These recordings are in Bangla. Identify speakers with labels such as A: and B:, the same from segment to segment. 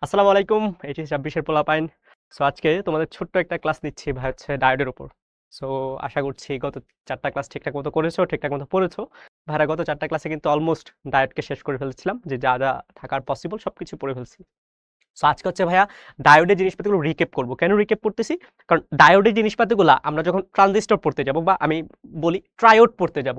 A: আসসালামু আলাইকুম, এটি ২৬-এর পোলাপাইন। সো আজকে তোমাদের ছোট্ট একটা ক্লাস নিচ্ছি ভাই হচ্ছে ডায়োডের উপর। সো আশা করছি গত ৪টা ক্লাস ঠিকঠাক মতো করেছো, ঠিকঠাক মতো পড়েছো। ভাইরা গত ৪টা ক্লাসে কিন্তু অলমোস্ট ডায়োডকে শেষ করে ফেলেছিলাম, যে যা যা থাকার পসিবল সবকিছু পড়ে ফেলছি। সো আজকে হচ্ছে ভাইয়া ডায়োডের জিনিসপাতিগুলো রিক্যাপ করব। কেন রিক্যাপ করতেছি? কারণ ডায়োডের জিনিসপাতিগুলা আমরা যখন ট্রানজিস্টর পড়তে যাব, বা আমি বলি ট্রায়োড পড়তে যাব,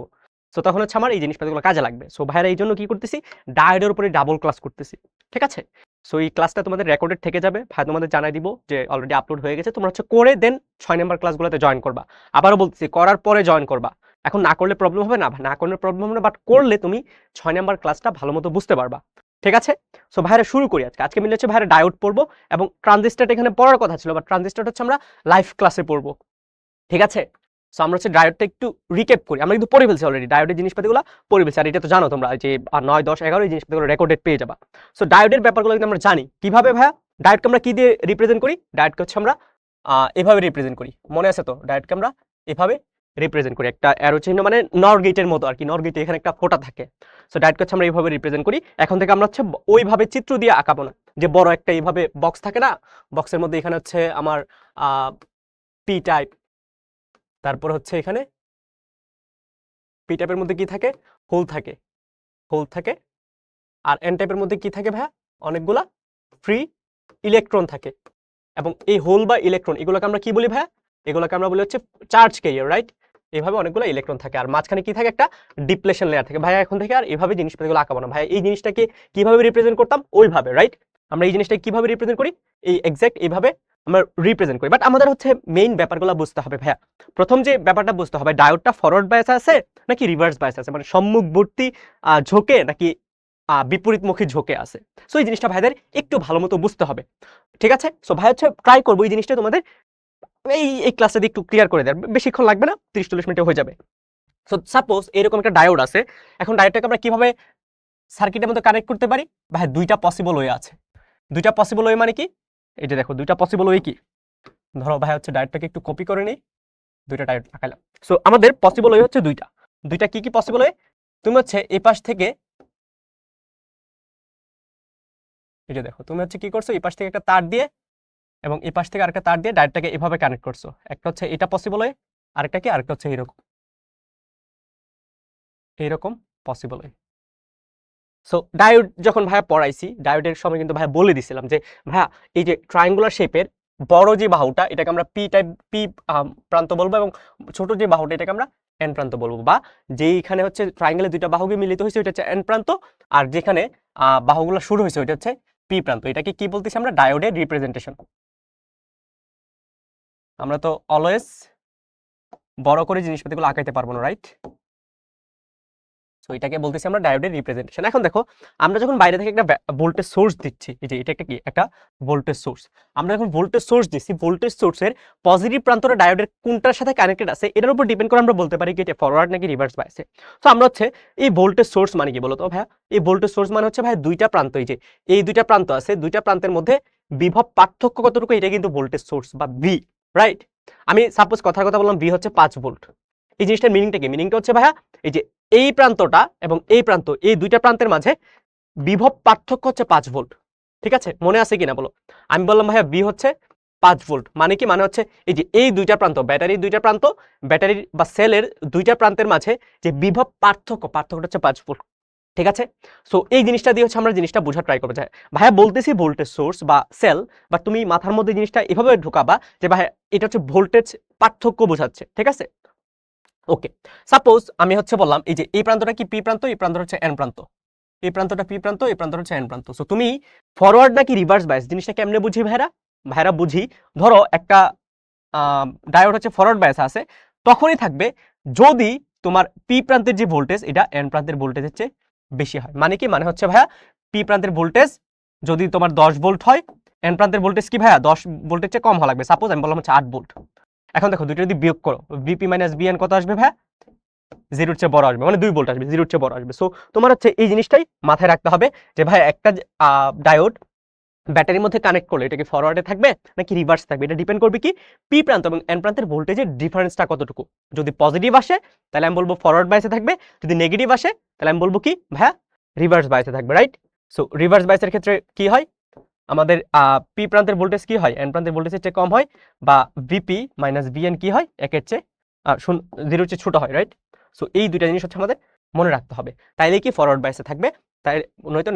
A: সো তখন হচ্ছে আমার এই জিনিসপাতিগুলো কাজে লাগবে। সো ভাইয়ারা এই জন্য কি করতেছি, ডায়োডের উপরে ডাবল ক্লাস করতেছি। ঠিক আছে? সো এই ক্লাসটা তোমাদের রেকর্ডেড থেকে যাবে, ভাই তোমাদের জানাই দিব যে অলরেডি আপলোড হয়ে গেছে। তোমরা হচ্ছে করে দেন ৬ নাম্বার ক্লাসগুলোতে জয়েন করবা। আবারও বলতেছি, করার পরে জয়েন করবা। এখন না করলে প্রবলেম হবে না, না করলে প্রবলেম হবে না, বাট করলে তুমি ৬ নাম্বার ক্লাসটা ভালো মতো বুঝতে পারবা। ঠিক আছে? সো ভাইরা শুরু করি আজকে মিলে হচ্ছে ভাইরা ডায়োড পড়বো, এবং ট্রানজিস্টর এখানে পড়ার কথা ছিল, বাট ট্রানজিস্টর হচ্ছে আমরা লাইভ ক্লাসে পড়বো। ঠিক আছে? সো আমরা হচ্ছে ডায়োডটা একটু রিক্যাপ করি। আমরা কিন্তু পড়ে ফেলছি অলরেডি, ডায়োডের জিনিসপাতিগুলো পড়ে ফেলছি। আর এটা তো জানো তোমরা যে ৯, ১০, ১১ এই জিনিসপাতিগুলো রেকর্ডেড পেয়ে যাবা। সো ডায়োডের ব্যাপারগুলো কিন্তু আমরা জানি। কিভাবে ভাইয়া ডায়োডকে আমরা কি দিয়ে রিপ্রেজেন্ট করি? ডায়োডকে হচ্ছে আমরা এভাবে রিপ্রেজেন্ট করি। মনে আছে তো? ডায়োডকে আমরা এভাবে রিপ্রেজেন্ট করি, একটা অ্যারো চিহ্ন, মানে নর গেটের মতো আর কি। নর গেটে এখানে একটা ফোঁটা থাকে। সো ডায়োডকে হচ্ছে আমরা এইভাবে রিপ্রেজেন্ট করি। এখন থেকে আমরা হচ্ছে ওইভাবে চিত্র দিয়ে আঁকাবো না, যে বড় একটা এইভাবে বক্স থাকে না, বক্সের মধ্যে এখানে হচ্ছে আমার পি টাইপ, তারপর হচ্ছে এখানে পি টাইপের মধ্যে কি থাকে? হোল থাকে, হোল থাকে। আর এন টাইপের মধ্যে কি থাকে ভাইয়া? অনেকগুলা ফ্রি ইলেকট্রন থাকে। এবং এই হোল বা ইলেকট্রন এগুলোকে আমরা কি বলি ভাইয়া? এগুলোকে আমরা বলি হচ্ছে চার্জ ক্যারিয়ার, রাইট? এভাবে অনেকগুলো ইলেকট্রন থাকে, আর মাঝখানে কি থাকে? একটা ডিপ্লেশন লেয়ার থাকে। ভাইয়া এখন থেকে আর এভাবে জিনিসপাতিগুলো আঁকাবো না ভাইয়া। এই জিনিসটাকে কিভাবে রিপ্রেজেন্ট করতাম? ওইভাবে, রাইট? আমরা এই জিনিসটাকে কিভাবে রিপ্রেজেন্ট করি? এই এক্সাক্ট এইভাবে আমরা রিপ্রেজেন্ট করি। বাট আমাদের হচ্ছে মেইন ব্যাপারগুলো বুঝতে হবে ভাইয়া। প্রথম যে ব্যাপারটা বুঝতে হবে, ডায়োডটা ফরওয়ার্ড বায়াস আছে নাকি রিভার্স বায়াস আছে, মানে সম্মুখবর্তী ঝোঁকে নাকি বিপরীতমুখী ঝোঁকে আছে। সো এই জিনিসটা ভাইদের একটু ভালো মতো বুঝতে হবে। ঠিক আছে? সো ভাই হচ্ছে ট্রাই করবো এই জিনিসটা তোমাদের এই ক্লাসটা দিয়ে একটু ক্লিয়ার করে দেয়। বেশিক্ষণ লাগবে না, ৩০-৪০ মিনিটে হয়ে যাবে। সো সাপোজ এরকম একটা ডায়োড আছে। এখন ডায়োডটাকে আমরা কিভাবে সার্কিটের মধ্যে কানেক্ট করতে পারি? ভাই দুইটা পসিবল ওয়ে আছে। দুইটা পসিবল ওয়ে মানে কি? এই যে দেখো, দুইটা পসিবল ওয়ে কি? ধরো ভাই হচ্ছে ডায়োডটাকে একটু কপি করে নেই, দুইটা ডায়োড আঁকালাম। সো আমাদের পসিবল ওয়ে হচ্ছে দুইটা। দুইটা কি কি পসিবল ওয়ে? তুমি হচ্ছে এই পাশ থেকে, এই যে দেখো, তুমি হচ্ছে কি করছো, এই পাশ থেকে একটা তার দিয়ে এবং এই পাশ থেকে আরেকটা তার দিয়ে ডায়োডটাকে এভাবে কানেক্ট করছো। একটা হচ্ছে এটা পসিবল ওয়ে, আরেকটা কি? আরেকটা হচ্ছে এইরকম, এইরকম পসিবল ওয়ে। সো ডায়োড যখন ভাইয়া পড়াইছি, ডায়োডের সময় কিন্তু ভাইয়া বলে দিছিলাম যে ভাইয়া এই যে ট্রায়াঙ্গুলার শেপের বড় যে বাহুটা, এটাকে আমরা পি টাইপ, পি প্রান্ত বলবো, এবং ছোট যে বাহুটা এটাকে আমরা এন প্রান্ত বলবো। বা যেইখানে হচ্ছে ট্রায়াঙ্গেলের দুইটা বাহুকে মিলিত হয়েছে ওইটা হচ্ছে এন প্রান্ত, আর যেখানে বাহুগুলো শুরু হয়েছে ওইটা হচ্ছে পি প্রান্ত। এটাকে কি বলতেছি আমরা? ডায়োডের রিপ্রেজেন্টেশন। আমরা তো অলওয়েজ বড় করে জিনিসপাতিগুলো আঁকাইতে পারবো না, রাইট? সো এটাকে বলতেছি আমরা ডায়োডের রিপ্রেজেন্টেশন। এখন দেখো, আমরা যখন বাইরে থেকে একটা ভোল্টেজ সোর্স দিচ্ছি, এই যে এটা একটা কি? একটা ভোল্টেজ সোর্স। আমরা যখন ভোল্টেজ সোর্স দিচ্ছি, ভোল্টেজ সোর্সের পজিটিভ প্রান্তটা ডায়োডের কোনটার সাথে কানেক্টেড আছে এটার উপর ডিপেন্ড করে আমরা বলতে পারি কি এটা ফরওয়ার্ড নাকি রিভার্স বায়াসে। তো আমরা হচ্ছে এই ভোল্টেজ সোর্স মানে কি বলতো ভাইয়া? এই ভোল্টেজ সোর্স মানে হচ্ছে ভাই দুইটা প্রান্ত, এই যে এই দুইটা প্রান্ত আছে, দুইটা প্রান্তের মধ্যে বিভব পার্থক্য কতটুকু, এটা কিন্তু ভোল্টেজ সোর্স বা ভি, রাইট? আমি সাপোজ কথার কথা বললাম ভি হচ্ছে 5 ভোল্ট। এই জিনিসটার মিনিংটা কি? মিনিংটা হচ্ছে ভাইয়া এই যে এই প্রান্তটা এবং এই প্রান্ত, এই দুইটা প্রান্তের মাঝে বিভব পার্থক্য হচ্ছে 5 ভোল্ট। ঠিক আছে? মনে আছে কিনা বলো? আমি বললাম ভাইয়া বি হচ্ছে 5 ভোল্ট, মানে কি? মানে হচ্ছে এই যে এই দুইটা প্রান্ত, ব্যাটারির দুইটা প্রান্ত, ব্যাটারির বা সেলের দুইটা প্রান্তের মাঝে যে বিভব পার্থক্যটা হচ্ছে 5 ভোল্ট। ঠিক আছে? সো এই জিনিসটা দিয়ে হচ্ছে আমরা জিনিসটা বোঝার ট্রাই করবো। ভাইয়া বলতেছি ভোল্টেজ সোর্স বা সেল, বাট তুমি মাথার মধ্যে জিনিসটা এভাবে ঢোকাবা যে ভাইয়া এটা হচ্ছে ভোল্টেজ পার্থক্য বোঝাচ্ছে। ঠিক আছে? ওকে, সাপোজ আমি হচ্ছে বললাম এই যে এই প্রান্তটা কি পি প্রান্ত, এই প্রান্তটা হচ্ছে এন প্রান্ত, এই প্রান্তটা পি প্রান্ত, এই প্রান্তটা হচ্ছে এন প্রান্ত। সো তুমি ফরওয়ার্ড নাকি রিভার্স বায়াস জিনিসটা কেমনে বুঝি ভাইরা? ভাইরা বুঝি, ধরো একটা ডায়োড হচ্ছে ফরওয়ার্ড বায়াস আছে, তখনই থাকবে যদি তোমার পি প্রান্তের যে ভোল্টেজ এটা এন প্রান্তের ভোল্টেজের চেয়ে বেশি হয়। মানে কি? মানে হচ্ছে ভাইয়া পি প্রান্তের ভোল্টেজ যদি তোমার 10 ভোল্ট হয়, এন প্রান্তের ভোল্টেজ কি ভাইয়া 10 ভোল্টের চেয়ে কম হওয়া লাগবে। সাপোজ আমি বললাম হচ্ছে 8 ভোল্ট। এখন দেখো দুইটা যদি বিয়োগ করো, বিপি মাইনাস বিএন কত আসবে ভাইয়া? 0-র চেয়ে বড় আসবে, মানে 2 ভোল্ট আসবে, 0-র চেয়ে বড় আসবে। সো তোমার হচ্ছে এই জিনিসটাই মাথায় রাখতে হবে যে ভাই একটা ডায়োড ব্যাটারির মধ্যে কানেক্ট করলে এটা কি ফরওয়ার্ডে থাকবে নাকি রিভার্স থাকবে? এটা ডিপেন্ড করবে কি পি প্রান্ত এবং এন প্রান্তের ভোল্টেজের ডিফারেন্সটা কতটুকু। যদি পজিটিভ আসে তাহলে আমি বলবো ফরওয়ার্ড বায়াসে থাকবে, যদি নেগেটিভ আসে তাহলে আমি বলবো কি ভাইয়া রিভার্স বায়াসে থাকবে, রাইট? সো রিভার্স বায়াসের ক্ষেত্রে কি হয়? আমাদের পি প্রান্তের ভোল্টেজ কি হয়, এন প্রান্তের ভোল্টেজের চেয়ে কম হয়, বা ভিপি মাইনাস ভিএন কি হয়, একের চেয়ে জিরোর চেয়ে ছোট হয়, রাইট? সো এই দুইটা জিনিস হচ্ছে আমাদের মনে রাখতে হবে, তাইলে কি ফরওয়ার্ড বাইসে থাকবে, তাই নয়তো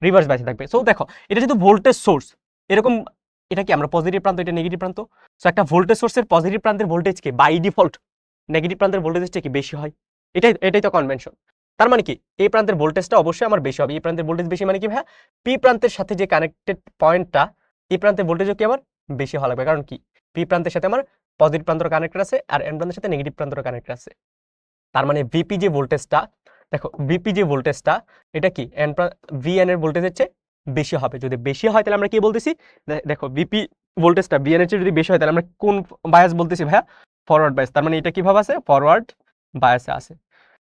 A: রিভার্স বাইসে থাকবে। সো দেখো এটা যেহেতু ভোল্টেজ সোর্স, এরকম এটা কি আমরা পজিটিভ প্রান্ত, এটা নেগেটিভ প্রান্ত। সো একটা ভোল্টেজ সোর্সের পজিটিভ প্রান্তের ভোল্টেজ কি বাই ডিফল্ট নেগেটিভ প্রান্তের ভোল্টেজের চেয়ে কি বেশি হয়, এটাই তো কনভেনশন। তার মানে কি এই প্রান্তের ভোল্টেজটা অবশ্যই আমার বেশি হবে। এই প্রান্তের ভোল্টেজ বেশি মানে কি ভাই, পি প্রান্তের সাথে যে কানেক্টেড পয়েন্টটা, এই প্রান্তের ভোল্টেজও কি আমার বেশি হওয়া লাগবে, কারণ কি পি প্রান্তের সাথে আমার পজিটিভ প্রান্তর কানেক্টর আছে আর এন প্রান্তের সাথে নেগেটিভ প্রান্তর কানেক্টর আছে। তার মানে ভিপি যে ভোল্টেজটা, দেখো ভিপি যে ভোল্টেজটা এটা কি ভিএন এর ভোল্টেজের চেয়ে বেশি হবে। যদি বেশি হয় তাহলে আমরা কি বলতেছি, দেখো ভিপি ভোল্টেজটা ভিএন এর চেয়ে যদি বেশি হয় তাহলে আমরা কোন বায়াস বলতেছি ভাইয়া, ফরওয়ার্ড বায়াস। তার মানে এটা কিভাবে আছে, ফরওয়ার্ড বায়াসে আছে।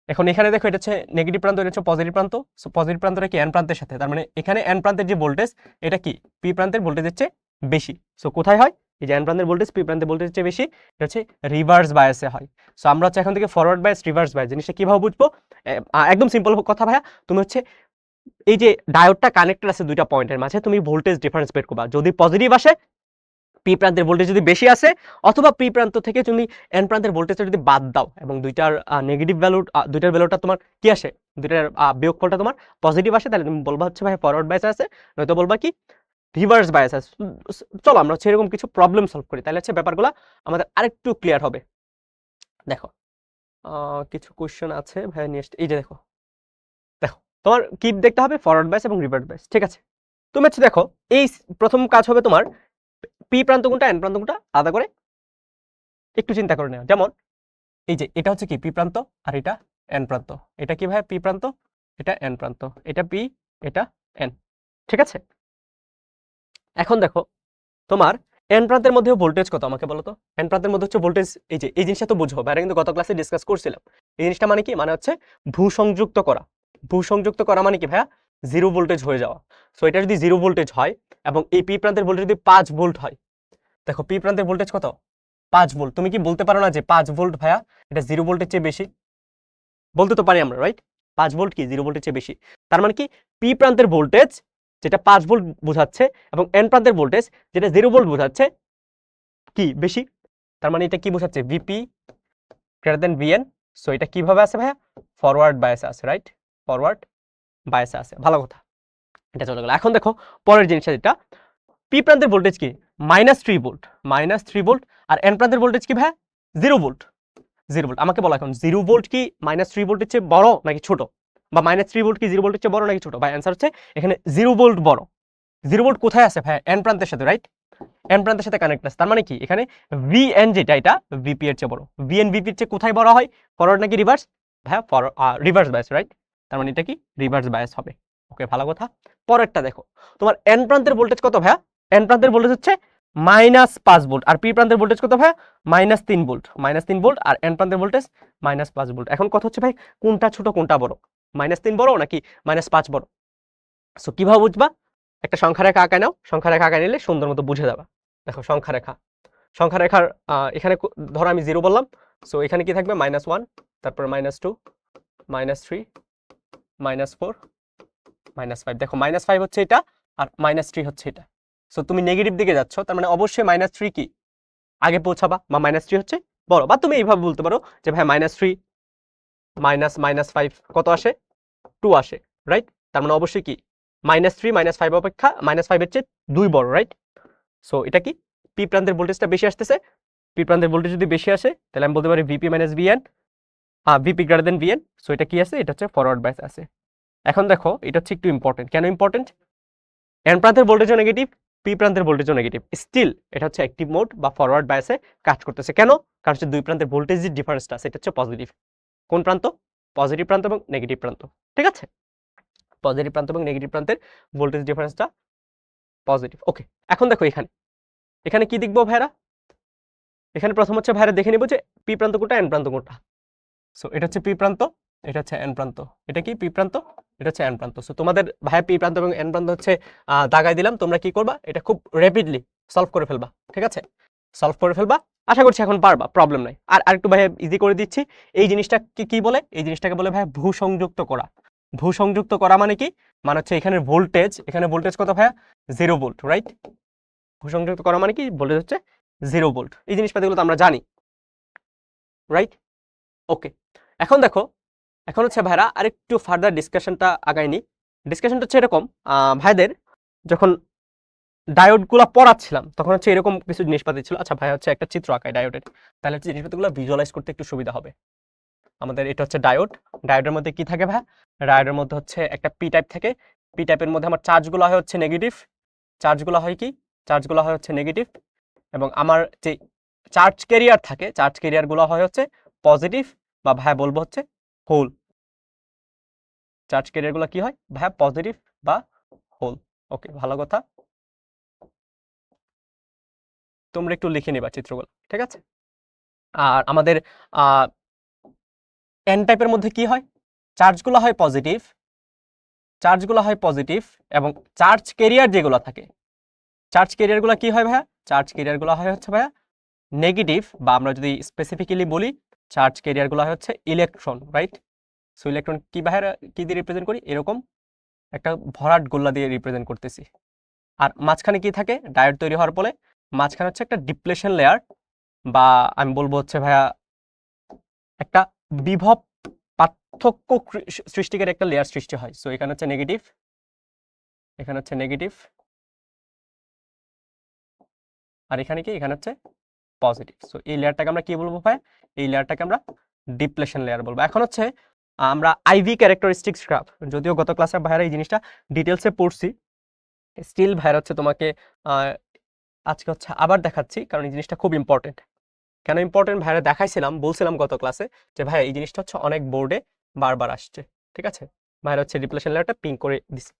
A: এখন এখানে দেখো এটা হচ্ছে নেগেটিভ প্রান্ত, এটা হচ্ছে পজিটিভ প্রান্ত। সো পজিটিভ প্রান্তটা কি এন প্রান্তের সাথে, তার মানে এখানে এন প্রান্তের যে ভোল্টেজ এটা কি পি প্রান্তের ভোল্টেজের চেয়ে বেশি। সো কোথায় হয়, এই যে এন প্রান্তের ভোল্টেজ পি প্রান্তের ভোল্টেজের চেয়ে বেশি, এটা হচ্ছে রিভার্স বায়াসে হয়। সো আমরা হচ্ছে এখন থেকে ফরওয়ার্ড বায়াস রিভার্স বায়াস জিনিসটা কিভাবে বুঝবো, একদম সিম্পল কথা ভাইয়া, তুমি হচ্ছে এই যে ডায়োডটা কানেক্টেড আছে দুইটা পয়েন্টের মাঝে, তুমি ভোল্টেজ ডিফারেন্স বের করবা। যদি পজিটিভ আসে পি প্রান্তের ভোল্টেজ যদি বেশি আসে, অথবা পি প্রান্ত থেকে তুমি এন প্রান্তের ভোল্টেজটা যদি বাদ দাও এবং দুইটার নেগেটিভ ভ্যালু, দুইটার ভ্যালুটা তোমার কি আসে, দুইটার বিয়োগফলটা তোমার পজিটিভ আসে, তাহলে তুমি বলবা হচ্ছে ভাই ফরওয়ার্ড বায়াস আছে, নয়তো বলবা কি রিভার্স বায়াস আছে। চলো আমরা হচ্ছে এরকম কিছু প্রবলেম সলভ করি, তাহলে হচ্ছে ব্যাপারগুলো আমাদের আরেকটু ক্লিয়ার হবে। দেখো কিছু কোশ্চেন আছে ভাই নিয়ে এই যে দেখো, দেখো তোমার কি দেখতে হবে, ফরওয়ার্ড বায়াস এবং রিভার্স বায়াস, ঠিক আছে? তুমি হচ্ছে দেখো এই প্রথম কাজ হবে তোমার পি প্রান্ত কোনটা এন প্রান্ত কোনটা আলাদা করে একটু চিন্তা করে নেওয়া। যেমন এই যে এটা হচ্ছে কি পি প্রান্ত আর এটা এন প্রান্ত, এটা কি ভাই পি প্রান্ত, এটা এন প্রান্ত, এটা পি, এটা এন, ঠিক আছে? এখন দেখো তোমার এন প্রান্তের মধ্যে ভোল্টেজ কত আমাকে বলো তো, এন প্রান্তের মধ্যে হচ্ছে ভোল্টেজ, এই যে এই জিনিসটা তো বুঝো, বাইরে কিন্তু গত ক্লাসে ডিসকাস করছিলাম। এই জিনিসটা মানে কি, মানে হচ্ছে ভূসংযুক্ত করা। ভূসংযুক্ত করা মানে কি ভাইয়া, জিরো ভোল্টেজ হয়ে যাওয়া। সো এটা যদি জিরো ভোল্টেজ হয় এবং এই পি প্রান্তের ভোল্টেজ যদি 5 ভোল্ট হয়, দেখো পি প্রান্তের ভোল্টেজ কত, 5 ভোল্ট। তুমি কি বলতে পারো না যে 5 ভোল্ট ভাইয়া এটা জিরো ভোল্টের চেয়ে বেশি? বলতে তো পারি আমরা, রাইট? 5 ভোল্ট কি জিরো ভোল্টের চেয়ে বেশি। তার মানে কি পি প্রান্তের ভোল্টেজ যেটা 5 ভোল্ট বোঝাচ্ছে এবং এন প্রান্তের ভোল্টেজ যেটা 0 ভোল্ট বোঝাচ্ছে কি বেশি। তার মানে এটা কি বোঝাচ্ছে, VP greater than VN. So এটা কিভাবে আছে ভাইয়া, ফরওয়ার্ড বায়াসে আছে, রাইট? ফরওয়ার্ড বায়াসে আছে, ভালো কথা, এটা চলে গেল। এখন দেখো পরের জিনিসটা, যেটা পি প্রান্তের ভোল্টেজ কি -3 ভোল্ট, -3 ভোল্ট, আর এন প্রান্তের ভোল্টেজ কি ভাইয়া 0 ভোল্ট। 0 ভোল্ট আমাকে বলো এখন 0 ভোল্ট কি -3 ভোল্টের চেয়ে বড় নাকি ছোট, বা -3 ভোল্ট কি 0 ভোল্টের চেয়ে বড় নাকি ছোট? ভাই অ্যান্সার হচ্ছে এখানে 0 ভোল্ট বড়। 0 ভোল্ট কোথায় আছে ভাই, এন প্রান্তের সাথে, রাইট? এন প্রান্তের সাথে কানেক্ট আছে। তার মানে কি এখানে ভিএন যেটা এটা ভিপি এর চেয়ে বড়। ভিএন ভিপি এর চেয়ে কোথায় বড় হয়, ফরওয়ার্ড নাকি রিভার্স ভাইয়া? Reverse bias, right? তার মানে এটা কি রিভার্স বায়াস হবে। ওকে, ভালো কথা। পরেরটা দেখো, তোমার এন প্রান্তের ভোল্টেজ কত ভাইয়া, এন প্রান্তের ভোল্টেজ হচ্ছে -5 ভোল্ট, আর পি প্রান্তের ভোল্টেজ কত ভাইয়া, -3 ভোল্ট। -3 ভোল্ট আর এন প্রান্তের ভোল্টেজ -5 ভোল্ট। এখন কথা হচ্ছে ভাই কোনটা ছোট কোনটা বড়, -3 বড় নাকি -5 বড়? সো কিভাবে বুঝবা, একটা সংখ্যা রেখা আঁকায় নাও, সংখ্যা রেখা আঁকায় নিলে সুন্দর মতো বুঝে যাবা। দেখো সংখ্যা রেখা, সংখ্যা রেখার এখানে ধরো আমি 0 বললাম, সো এখানে কি থাকবে -1, তারপর -2, -3, -4, -5। দেখো -5 হচ্ছে এটা আর -3 হচ্ছে এটা। সো তুমি নেগেটিভ দিকে যাচ্ছ, তার মানে অবশ্যই -3 কি আগে পৌঁছাবা, বা -3 হচ্ছে বড়। বা তুমি এইভাবে বলতে পারো যে ভাই -3 -5 কত আসে, 2 আসে, রাইট? তার মানে অবশ্যই কি -3 -5 অপেক্ষা -5 এর চেয়ে 2 বড়, রাইট? সো এটা কি পি প্রান্তের ভোল্টেজটা বেশি আসতেছে। পি প্রান্তের ভোল্টেজ যদি বেশি আসে তাহলে আমি বলতে পারি VP minus VN, VP greater than VN. So এটা কি আছে, এটা হচ্ছে ফরওয়ার্ড বায়াস আছে। এখন দেখো এটা হচ্ছে একটু ইম্পর্টেন্ট। কেন ইম্পর্টেন্ট, এন প্রান্তের ভোল্টেজও নেগেটিভ, পি প্রান্তের ভোল্টেজও নেগেটিভ, স্টিল এটা হচ্ছে অ্যাক্টিভ মোড বা ফরওয়ার্ড বায়াসে কাজ করতেছে। কেন, কারণ হচ্ছে দুই প্রান্তের ভোল্টেজ যে ডিফারেন্সটা আছে এটা হচ্ছে পজিটিভ। কোন প্রান্ত, পজিটিভ প্রান্ত এবং নেগেটিভ প্রান্ত, ঠিক আছে? পজিটিভ প্রান্ত এবং নেগেটিভ প্রান্তের ভোল্টেজ ডিফারেন্সটা পজিটিভ। ওকে, এখন দেখো এখানে এখানে কি দেখবো ভাইরা, এখানে প্রথম হচ্ছে ভাইরা দেখে নিব যে পি প্রান্ত কোনটা এন প্রান্ত কোনটা। সো এটা হচ্ছে পি প্রান্ত, এটা হচ্ছে এন প্রান্ত, এটা কি পি প্রান্ত, এটা হচ্ছে এন প্রান্ত। সো তোমাদের ভাইয়া পি প্রান্ত এবং এন প্রান্ত হচ্ছে দাগাই দিলাম, তোমরা কি করবা, এটা খুব র্যাপিডলি সলভ করে ফেলবা, ঠিক আছে? সলভ করে ফেলবা, আশা করছি এখন পারবা, প্রবলেম নাই। আর আরেকটু ভাইয়া ইজি করে দিচ্ছি, এই জিনিসটা কি বলে, এই জিনিসটাকে বলে ভাইয়া ভূসংযুক্ত করা। ভূসংযুক্ত করা মানে কি, মানে হচ্ছে এখানে ভোল্টেজ কত ভাইয়া, 0 ভোল্ট, রাইট। ভূসংযুক্ত করা মানে কি, ভোল্টেজ হচ্ছে 0 ভোল্ট। এই জিনিসপাতিগুলো তো আমরা জানি, রাইট। ওকে, এখন দেখো, এখন হচ্ছে ভাইরা আরেকটু ফার্দার ডিসকাশনটা আগায়নি। ডিসকাশনটা হচ্ছে এরকম, ভাইদের যখন ডায়োডগুলো পড়াচ্ছিলাম তখন হচ্ছে এরকম কিছু জিনিসপাতি ছিল। আচ্ছা ভাই হচ্ছে একটা চিত্র আঁকায় ডায়োডের, তাহলে হচ্ছে জিনিসপাতিগুলো ভিজুয়ালাইজ করতে একটু সুবিধা হবে আমাদের। এটা হচ্ছে ডায়োড, ডায়োডের মধ্যে কি থাকে ভাই, ডায়োডের মধ্যে হচ্ছে একটা পি টাইপ থাকে। পি টাইপের মধ্যে আমার চার্জগুলো হয় হচ্ছে নেগেটিভ, চার্জগুলো হয় কি, চার্জগুলো হয় হচ্ছে নেগেটিভ, এবং আমার যে চার্জ ক্যারিয়ার থাকে, চার্জ ক্যারিয়ারগুলো হয় হচ্ছে পজিটিভ, বা ভাই বলবো হচ্ছে হোল। চার্জ ক্যারিয়ারগুলো কি হয় ভাই, পজিটিভ বা হোল। ওকে, ভালো কথা, তোমরা একটু লিখে নিবা চিত্রগুলো, ঠিক আছে। আর আমাদের এন টাইপের মধ্যে কি হয়, চার্জগুলো হয় পজিটিভ, চার্জগুলো হয় পজিটিভ, এবং চার্জ ক্যারিয়ার যেগুলো থাকে, চার্জ ক্যারিয়ারগুলো কি হয় ভাইয়া, চার্জ ক্যারিয়ারগুলো হয় হচ্ছে ভাইয়া নেগেটিভ, বা আমরা যদি স্পেসিফিক্যালি বলি চার্জ ক্যারিয়ারগুলো হয় হচ্ছে ইলেকট্রন, রাইট। সো ইলেকট্রন কি ভাইয়া, কি দিয়ে রিপ্রেজেন্ট করি, এরকম একটা ভরাট গোল্লা দিয়ে রিপ্রেজেন্ট করতেছি। আর মাঝখানে কি থাকে, ডায়োড তৈরি হওয়ার পরে মাঝখানে হচ্ছে একটা ডিপ্লেশন লেয়ার, বা আমি বলবো হচ্ছে ভাইয়া একটা বিভব পার্থক্য সৃষ্টিকারী একটা লেয়ার সৃষ্টি হয়। সো এখানে হচ্ছে নেগেটিভ, এখানে হচ্ছে নেগেটিভ, আর এখানে কি, এখানে হচ্ছে পজিটিভ। সো এই লেয়ারটাকে আমরা কি বলবো ভাই, এই লেয়ারটাকে আমরা ডিপ্লেশন লেয়ার বলবো। এখন হচ্ছে আমরা আইভি ক্যারেক্টারিস্টিক্স গ্রাফ, যদিও গত ক্লাসে ভাইরা এই জিনিসটা ডিটেলসে পড়ছি, স্টিল ভাইরা হচ্ছে তোমাকে আজকে হচ্ছে আবার দেখাচ্ছি, কারণ এই জিনিসটা খুব ইম্পর্টেন্ট। কেন ইম্পর্টেন্ট ভাইরা দেখাইছিলাম, বলছিলাম গত ক্লাসে যে ভাই এই জিনিসটা হচ্ছে অনেক বোর্ডে বারবার আসছে, ঠিক আছে। ভাইরা হচ্ছে ডিপ্লেশন লেয়ারটা পিং করে দিছে।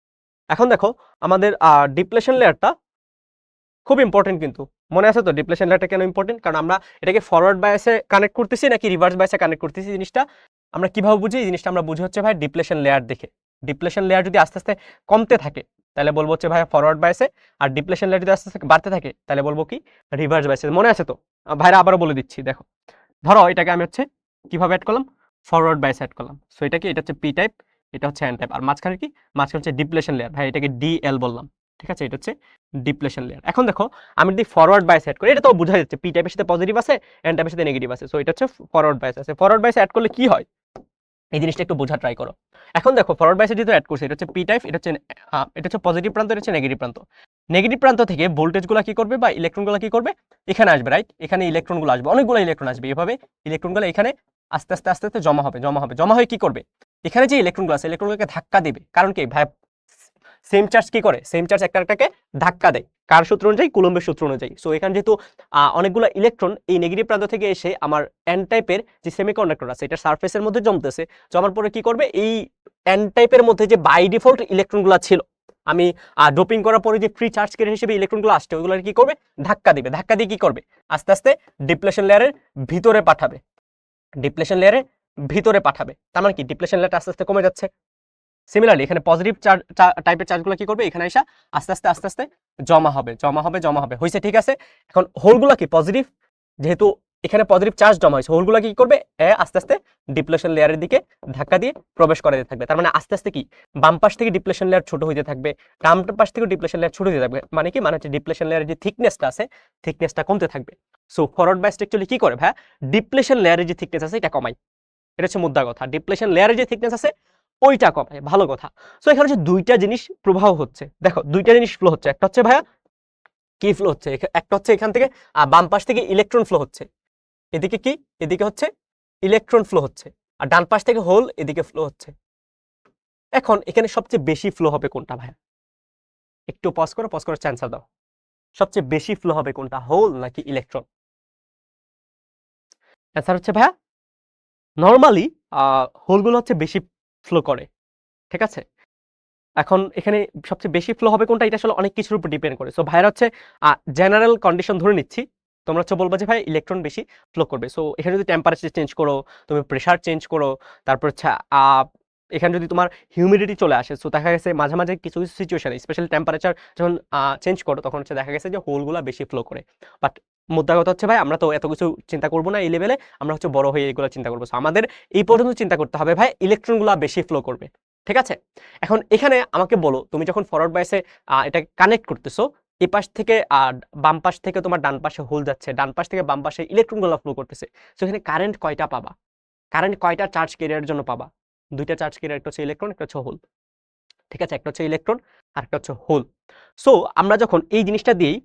A: এখন দেখো আমাদের ডিপ্লেশন লেয়ারটা খুব ইম্পর্টেন্ট, কিন্তু মনে আছে তো ডিপ্লেশন লেয়ারটা কেন ইম্পর্টেন্ট, কারণ আমরা এটাকে ফরওয়ার্ড বায়াসে কানেক্ট করতেছি নাকি রিভার্স বায়াসে কানেক্ট করতেছি। জিনিসটা আমরা কিভাবে বুঝি, এই জিনিসটা আমরা বুঝি হচ্ছে ভাই ডিপ্লেশন লেয়ার দেখে। ডিপ্লেশন লেয়ার যদি আস্তে আস্তে কমতে থাকে তাহলে বলবো হচ্ছে ভাই ফরওয়ার্ড বায়াসে, আর ডিপ্লেশন লেয়ার যদি আস্তে আস্তে বাড়তে থাকে তাহলে বলবো কি, রিভার্স বায়াসে। মনে আছে তো ভাইরা, আবারও বলে দিচ্ছি, দেখো ধরো এটাকে আমি হচ্ছে কিভাবে অ্যাড করলাম, ফরওয়ার্ড বায়াস অ্যাড করলাম। সো এটা কি, এটা হচ্ছে পি টাইপ, এটা হচ্ছে এন টাইপ, আর মাঝখানে কি, মাঝখানে হচ্ছে ডিপ্লেশন লেয়ার, ভাই এটাকে ডিএল বললাম, ঠিক আছে। এটা হচ্ছে ডিপ্লেশন লেয়ার। এখন দেখো আমি যদি ফরওয়ার্ড বায়াস অ্যাড করি, এটা তো বোঝা যাচ্ছে পি টাইপের সাথে পজিটিভ আছে, এন টাইপের সাথে নেগেটিভ আছে। সো এটা হচ্ছে ফরওয়ার্ড বায়াস আছে। ফরওয়ার্ড বায়াস অ্যাড করলে কি হয়, এই জিনিসটা একটু বোঝা ট্রাই করো। এখন দেখো ফরওয়ার্ড বায়াসে যেহেতু অ্যাড করছে, এটা হচ্ছে পি টাইপ, এটা হচ্ছে পজিটিভ প্রান্ত, এটা হচ্ছে নেগেটিভ প্রান্ত। নেগেটিভ প্রান্ত থেকে ভোল্টেজগুলো কি করবে বা ইলেকট্রনগুলো কি করবে, এখানে আসবে, রাইট। এখানে ইলেকট্রনগুলো আসবে, অনেকগুলো ইলেকট্রন আসবে, এভাবে ইলেকট্রনগুলো এখানে আস্তে আস্তে আস্তে আস্তে জমা হবে, জমা হয়ে কি করবে, এখানে যে ইলেকট্রনগুলো আছে ইলেকট্রনগুলোকে ধাক্কা দেবে। কারণ কি ভাই, সেম চার্জ কি করে, সেম চার্জ একটাকে ধাক্কা দেয়, কার সূত্র অনুযায়ী, কুলম্বের সূত্র অনুযায়ী। সো এখানে যেহেতু অনেকগুলো ইলেকট্রন এই নেগেটিভ প্রান্ত থেকে এসে আমার এন টাইপের যে সেমিকন্ডাক্টর আছে এটা সারফেসের মধ্যে জমতেছে, জমার পরে কি করবে, এই এন টাইপের মধ্যে যে বাই ডিফল্ট ইলেকট্রনগুলো ছিল, আমি ডোপিং করার পরে যে ফ্রি চার্জ ক্যারিয়ার হিসেবে ইলেকট্রনগুলো আসছে ওইগুলো কি করবে, ধাক্কা দিবে। ধাক্কা দিয়ে কি করবে, আস্তে আস্তে ডিপ্লেশন লেয়ারের ভিতরে পাঠাবে, ডিপ্লেশন লেয়ারের ভিতরে পাঠাবে। তার মানে কি, ডিপ্লেশন লেয়ারটা আস্তে আস্তে কমে যাচ্ছে। সিমিলারলি এখানে পজিটিভ চার্জ টাইপের চার্জগুলো কি করবে, এখানে এসে আস্তে আস্তে আস্তে আস্তে জমা হবে, জমা হবে, হয়েছে, ঠিক আছে। এখন হোলগুলো কি পজিটিভ, যেহেতু এখানে পজিটিভ চার্জ জমা হয়েছে, হোলগুলো কি করবে, আস্তে আস্তে ডিপ্লেশন লেয়ারের দিকে ধাক্কা দিয়ে প্রবেশ করাতে থাকবে। তার মানে আস্তে আস্তে কি, বাম পাশ থেকে ডিপ্লেশন লেয়ার ছোট হইতে থাকবে, ডান পাশ থেকে ডিপ্লেশন লেয়ার ছোট হতে থাকবে। মানে কি, মানে হচ্ছে ডিপ্লেশন লেয়ারের যে থিকনেসটা আছে থিকনেসটা কমতে থাকবে। সো ফরওয়ার্ড বায়াসটা অ্যাকচুয়ালি কি করে ভাই, ডিপ্লেশন লেয়ারের যে থিকনেস আছে এটা কমায়, এটা হচ্ছে মুদ্রা কথা। ডিপ্লেশন লেয়ারের যে থিকনেস আছে ওইটা কমায়, ভালো কথা। সো এখানে হচ্ছে দুইটা জিনিস প্রবাহ হচ্ছে, দেখো দুইটা জিনিস ফ্লো হচ্ছে। একটা হচ্ছে ভাইয়া কি ফ্লো হচ্ছে, একটা হচ্ছে এখান থেকে বাম পাশ থেকে ইলেকট্রন ফ্লো হচ্ছে, এদিকে কি, এদিকে হচ্ছে ইলেকট্রন ফ্লো হচ্ছে, আর ডান পাশ থেকে হোল এদিকে ফ্লো হচ্ছে। এখন এখানে সবচেয়ে বেশি ফ্লো হবে কোনটা ভাইয়া, একটু পজ করে অ্যান্সার দাও। সবচেয়ে বেশি ফ্লো হবে কোনটা, হোল নাকি ইলেকট্রন? অ্যান্সার হচ্ছে ভাইয়া নর্মালি হোলগুলো হচ্ছে বেশি ফ্লো করে, ঠিক আছে। এখন এখানে সবচেয়ে বেশি ফ্লো হবে কোনটা, এটা আসলে অনেক কিছুর উপর ডিপেন্ড করে। সো ভাইরা হচ্ছে জেনারেল কন্ডিশন ধরে নিচ্ছি, তোমরা হচ্ছে বলবা যে ভাই ইলেকট্রন বেশি ফ্লো করবে। সো এখানে যদি টেম্পারেচার চেঞ্জ করো, তুমি প্রেশার চেঞ্জ করো, তারপর হচ্ছে এখানে যদি তোমার হিউমিডিটি চলে আসে, সো দেখা গেছে মাঝে মাঝে কিছু কিছু সিচুয়েশনে স্পেশালি টেম্পারেচার যখন চেঞ্জ করো তখন হচ্ছে দেখা গেছে যে হোলগুলা বেশি ফ্লো করে। বাট মুদ্রা কথা হচ্ছে ভাই আমরা তো এত কিছু চিন্তা করবো না এই লেভেলে, আমরা হচ্ছে বড় হয়ে এগুলো চিন্তা করবো। সো আমাদের এই পর্যন্ত চিন্তা করতে হবে ভাই ইলেকট্রনগুলা বেশি ফ্লো করবে। ঠিক আছে? এখন এখানে আমাকে বলো, তুমি যখন ফরওয়ার্ড বায়াসে এটাকে কানেক্ট করতেছো, এই পাশ থেকে বাম পাশ থেকে তোমার ডান পাশে হোল যাচ্ছে, ডান পাশ থেকে বাম পাশে ইলেকট্রনগুলো ফ্লো করতেছে। সো এখানে কারেন্ট কয়টা পাবা? কারেন্ট কয়টা চার্জ ক্যারিয়ারের জন্য পাবা? দুইটা চার্জ ক্যারিয়ার, একটা হচ্ছে ইলেকট্রন, একটা হচ্ছে হোল। ঠিক আছে? একটা হচ্ছে ইলেকট্রন আর একটা হচ্ছে হোল। সো আমরা যখন এই জিনিসটা দিয়েই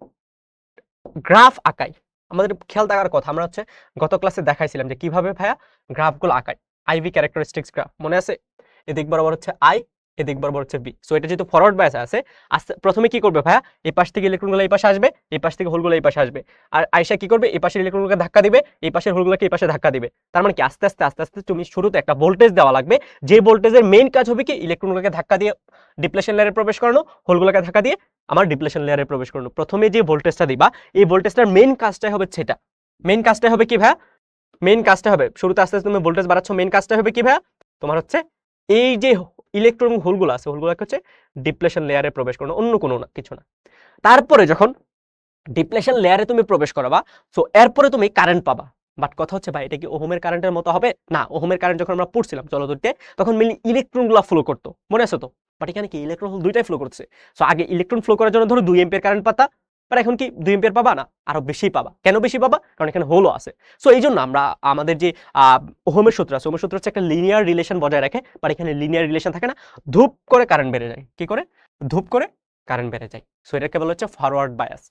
A: গ্রাফ আঁকাই, আমাদের খেয়াল থাকার কথা, আমরা হচ্ছে গত ক্লাসে দেখাইছিলাম যে কিভাবে ভাইয়া গ্রাফগুলো আঁকাই। আইভি ক্যারেক্টারিস্টিক্স গ্রাফ মনে আছে? এদিক বরাবর হচ্ছে আই, এদিক বরাবর হচ্ছে বি। সো এটা যেহেতু ফরওয়ার্ড বায়াস আছে, প্রথমে কি করবে ভাইয়া, এই পাশ থেকে ইলেকট্রনগুলো এই পাশে আসবে, এই পাশ থেকে হোলগুলো এই পাশে আসবে, আর আয়সা কি করবে, এই পাশের ইলেকট্রনগুলোকে ধাক্কা দিবে, এই পাশের হোলগুলোকে এই পাশে ধাক্কা দিবে। তার মানে কি আস্তে আস্তে আস্তে আস্তে তুমি শুরুতে একটা ভোল্টেজ দেওয়া লাগবে, যে ভোল্টেজের মেইন কাজ হবে কি ইলেকট্রনগুলোকে ধাক্কা দিয়ে ডিপ্লেশন লেয়ারে প্রবেশ করানো, হোলগুলোকে ধাক্কা দিয়ে আমার ডিপ্লেশন লেয়ারে প্রবেশ করানো। প্রথমে যে ভোল্টেজটা দিবা, এই ভোল্টেজটার মেইন কাজটাই হবে সেটা। মেইন কাজটা হবে কি ভাইয়া, মেইন কাজটা হবে শুরুতে আস্তে আস্তে তুমি ভোল্টেজ বাড়াচ্ছ, মেইন কাজটা হবে কি ভাইয়া, তোমার হচ্ছে এই যে ইলেকট্রন হোলগুলো আছে, হোলগুলোকে হচ্ছে ডিপ্লেশন লেয়ারে প্রবেশ করানো, অন্য কোনো না, কিছু না। তারপরে যখন ডিপ্লেশন লেয়ারে তুমি প্রবেশ করাবা, সো এরপরে তুমি কারেন্ট পাবা। বাট কথা হচ্ছে ভাই, এটা কি ওহমের কারেন্টের মতো হবে না? ওহমের কারেন্ট যখন আমরা পড়ছিলাম চলদূরতে, তখন মেইনলি ইলেকট্রনগুলো ফ্লো করতো, মনে আছে তো? বাট এখানে কি ইলেকট্রন হোল দুইটাই ফ্লো করছে। সো আগে ইলেকট্রন ফ্লো করার জন্য ধরো 2 এম্পিয়ার কারেন্ট পাতা, বাট এখন কি 2 এম্পিয়ার পাবা না, আরো বেশি পাবা। কেন বেশি পাবা? কারণ এখানে হোলও আছে। সো এই জন্য আমরা আমাদের যে ওহমের সূত্র আছে, ওহমের সূত্র হচ্ছে একটা লিনিয়ার রিলেশন বজায় রাখে, বাট এখানে লিনিয়ার রিলেশন থাকে না, ধূপ করে কারেন্ট বেড়ে যায়। কি করে? ধূপ করে কারেন্ট বেড়ে যায়। সো এটাকে বলা হচ্ছে ফরওয়ার্ড বায়াস।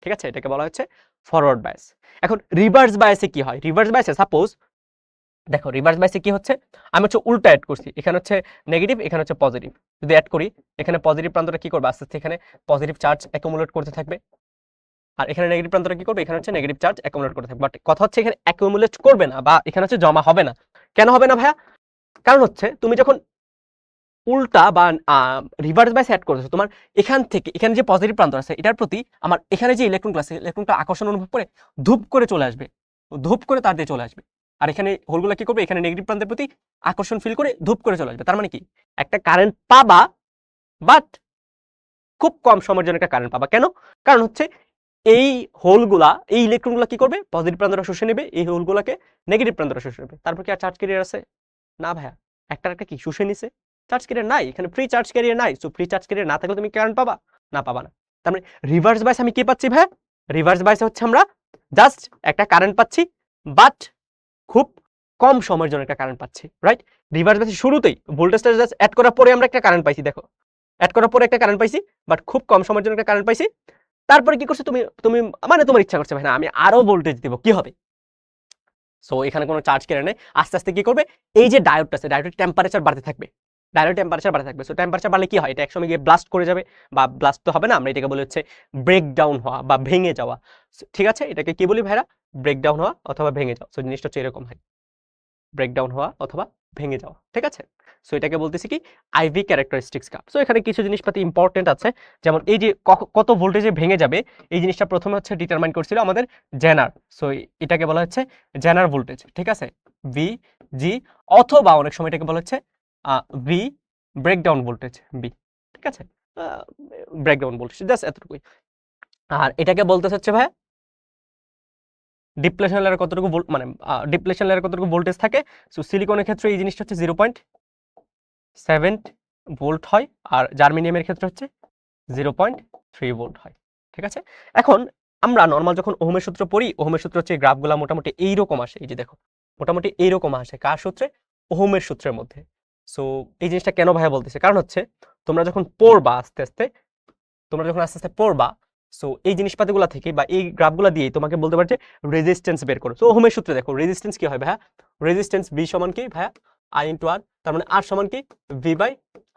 A: ঠিক আছে? এটাকে বলা হচ্ছে ফরওয়ার্ড বায়াস। এখন রিভার্স বায়াসে কি হয়? রিভার্স বায়াসে সাপোজ দেখো, রিভার্স বায়াসে কি হচ্ছে, আমি হচ্ছে উল্টা অ্যাড করছি, এখানে হচ্ছে নেগেটিভ, এখানে হচ্ছে পজিটিভ। যদি অ্যাড করি, এখানে পজিটিভ প্রান্তটা কি করবে, আস্তে আস্তে এখানে পজিটিভ চার্জ অ্যাকুমুলেট করতে থাকবে, আর এখানে নেগেটিভ প্রান্তটা কি করবে, এখানে হচ্ছে নেগেটিভ চার্জ অ্যাকুমুলেট করতে থাকবে। বাট কথা হচ্ছে এখানে অ্যাকুমুলেট করবে না, বা এখানে হচ্ছে জমা হবে না। কেন হবে না ভাইয়া? কারণ হচ্ছে তুমি যখন উল্টা বা রিভার্স বায়াস অ্যাড করেছো, তোমার এখান থেকে এখানে যে পজিটিভ প্রান্ত আছে, এটার প্রতি আমার এখানে যে ইলেকট্রন আছে, ইলেকট্রনটা আকর্ষণ অনুভব করে ধূপ করে চলে আসবে, ধূপ করে তার দিয়ে চলে আসবে। আর এখানে হোলগুলো কি করবে, এখানে নেগেটিভ প্রান্তের প্রতি আকর্ষণ ফিল করে ধূপ করে চলে আসবে। তার মানে কি একটা কারেন্ট পাবা, বাট খুব কম সময়ের জন্য একটা কারেন্ট পাবা। কেন? কারণ হচ্ছে এই হোলগুলা, এই ইলেকট্রনগুলো কি করবে, পজিটিভ প্রান্তটা শুষে নেবে, এই হোলগুলোকে নেগেটিভ প্রান্তটা শুষে নেবে। তারপর কি আর চার্জ ক্যারিয়ার আছে? না ভাইয়া, একটা কি শুষে নিছে? চার্জ ক্যারিয়ার নাই, এখানে ফ্রি চার্জ ক্যারিয়ার নাই। সো ফ্রি চার্জ ক্যারিয়ার না থাকলে তুমি কারেন্ট পাবা না? পাবা না। তার মানে রিভার্স বায়াস আমি কি পাচ্ছি ভাইয়া? রিভার্স বায়াসে হচ্ছে আমরা জাস্ট একটা কারেন্ট পাচ্ছি, বাট খুব কম সময়ের জন্য একটা কারেন্ট পাচ্ছি, রাইট? রিভার্স বায়াসে শুরুতেই ভোল্টেজটা জাস্ট অ্যাড করার পরে আমরা একটা কারেন্ট পাইছি, দেখো অ্যাড করার পরে একটা কারেন্ট পাইছি, বাট খুব কম সময়ের জন্য একটা কারেন্ট পাইছি। তারপরে কি করছে, তুমি তুমি মানে তোমার ইচ্ছা করছে ভাই না আমি আরো ভোল্টেজ দিব, কি হবে? সো এখানে কোনো চার্জ কেড়ে নেই, আস্তে আস্তে কি করবে, এই যে ডায়োডটা আছে, ডায়োডের টেম্পারেচার বাড়তে থাকবে, ডায়োডের টেম্পারেচার বাড়তে থাকবে। সো টেম্পারেচার বাড়লে কি হয়, এটা একসময় গিয়ে ব্লাস্ট করে যাবে, বা ব্লাস্ট তো হবে না, আমরা এটাকে বলি হচ্ছে ব্রেকডাউন হওয়া বা ভেঙে যাওয়া। ঠিক আছে? এটাকে কি বলি ভাইরা? ব্রেকডাউন হওয়া অথবা ভেঙে যাওয়া। সো জিনিসটা হচ্ছে এরকম হয়, ব্রেকডাউন হওয়া অথবা ভেঙে যাওয়া। ঠিক আছে? সো এটাকে বলতেছি কি আইভি ক্যারেক্টারিস্টিক্স গ্রাফ। সো এখানে কিছু জিনিসপাতি ইম্পর্টেন্ট আছে, যেমন এই যে কত ভোল্টেজে ভেঙে যাবে, এই জিনিসটা প্রথমে হচ্ছে ডিটারমাইন করছিল আমাদের জেনার। সো এটাকে বলা হচ্ছে জেনার ভোল্টেজ। ঠিক আছে? ভি জি, অথবা অনেক সময় এটাকে বলা হচ্ছে ভি ব্রেকডাউন ভোল্টেজ, বি। ঠিক আছে? ব্রেকডাউন ভোল্টেজ জাস্ট এতটুকুই। আর এটাকে বলতে হচ্ছে ভাই ডিপ্লেশন লেয়ারে কতটুকু মানে ডিপ্লেশন লেয়ারে কতটুকু ভোল্টেজ থাকে। সো সিলিকনের ক্ষেত্রে এই জিনিসটা হচ্ছে 0.7 ভোল্ট হয়, আর জার্মেনিয়ামের ক্ষেত্রে হচ্ছে 0.3 ভোল্ট হয়। ঠিক আছে? এখন আমরা নর্মাল যখন ওহমের সূত্র পড়ি, ওহমের সূত্র হচ্ছে গ্রাফগুলা মোটামুটি এইরকম আসে, এই যে দেখো মোটামুটি এইরকম আসে। কার সূত্রে? ওহমের সূত্রের মধ্যে। সো এই জিনিসটা কেন ভাইয়া বলতেছে, কারণ হচ্ছে তোমরা যখন পড়বা আস্তে আস্তে, তোমরা যখন আস্তে আস্তে পড়বা, সো এই জিনিসপাতিগুলো থেকে বা এই গ্রাফগুলো দিয়ে তোমাকে বলতে পারছে রেজিস্ট্যান্স বের করো। সো ওহমের সূত্রে দেখো রেজিস্ট্যান্স কি হয় ভাইয়া, রেজিস্ট্যান্স বি সমান কি ভাইয়া, আই ইনটু আর, তার মানে আর সমান কি V by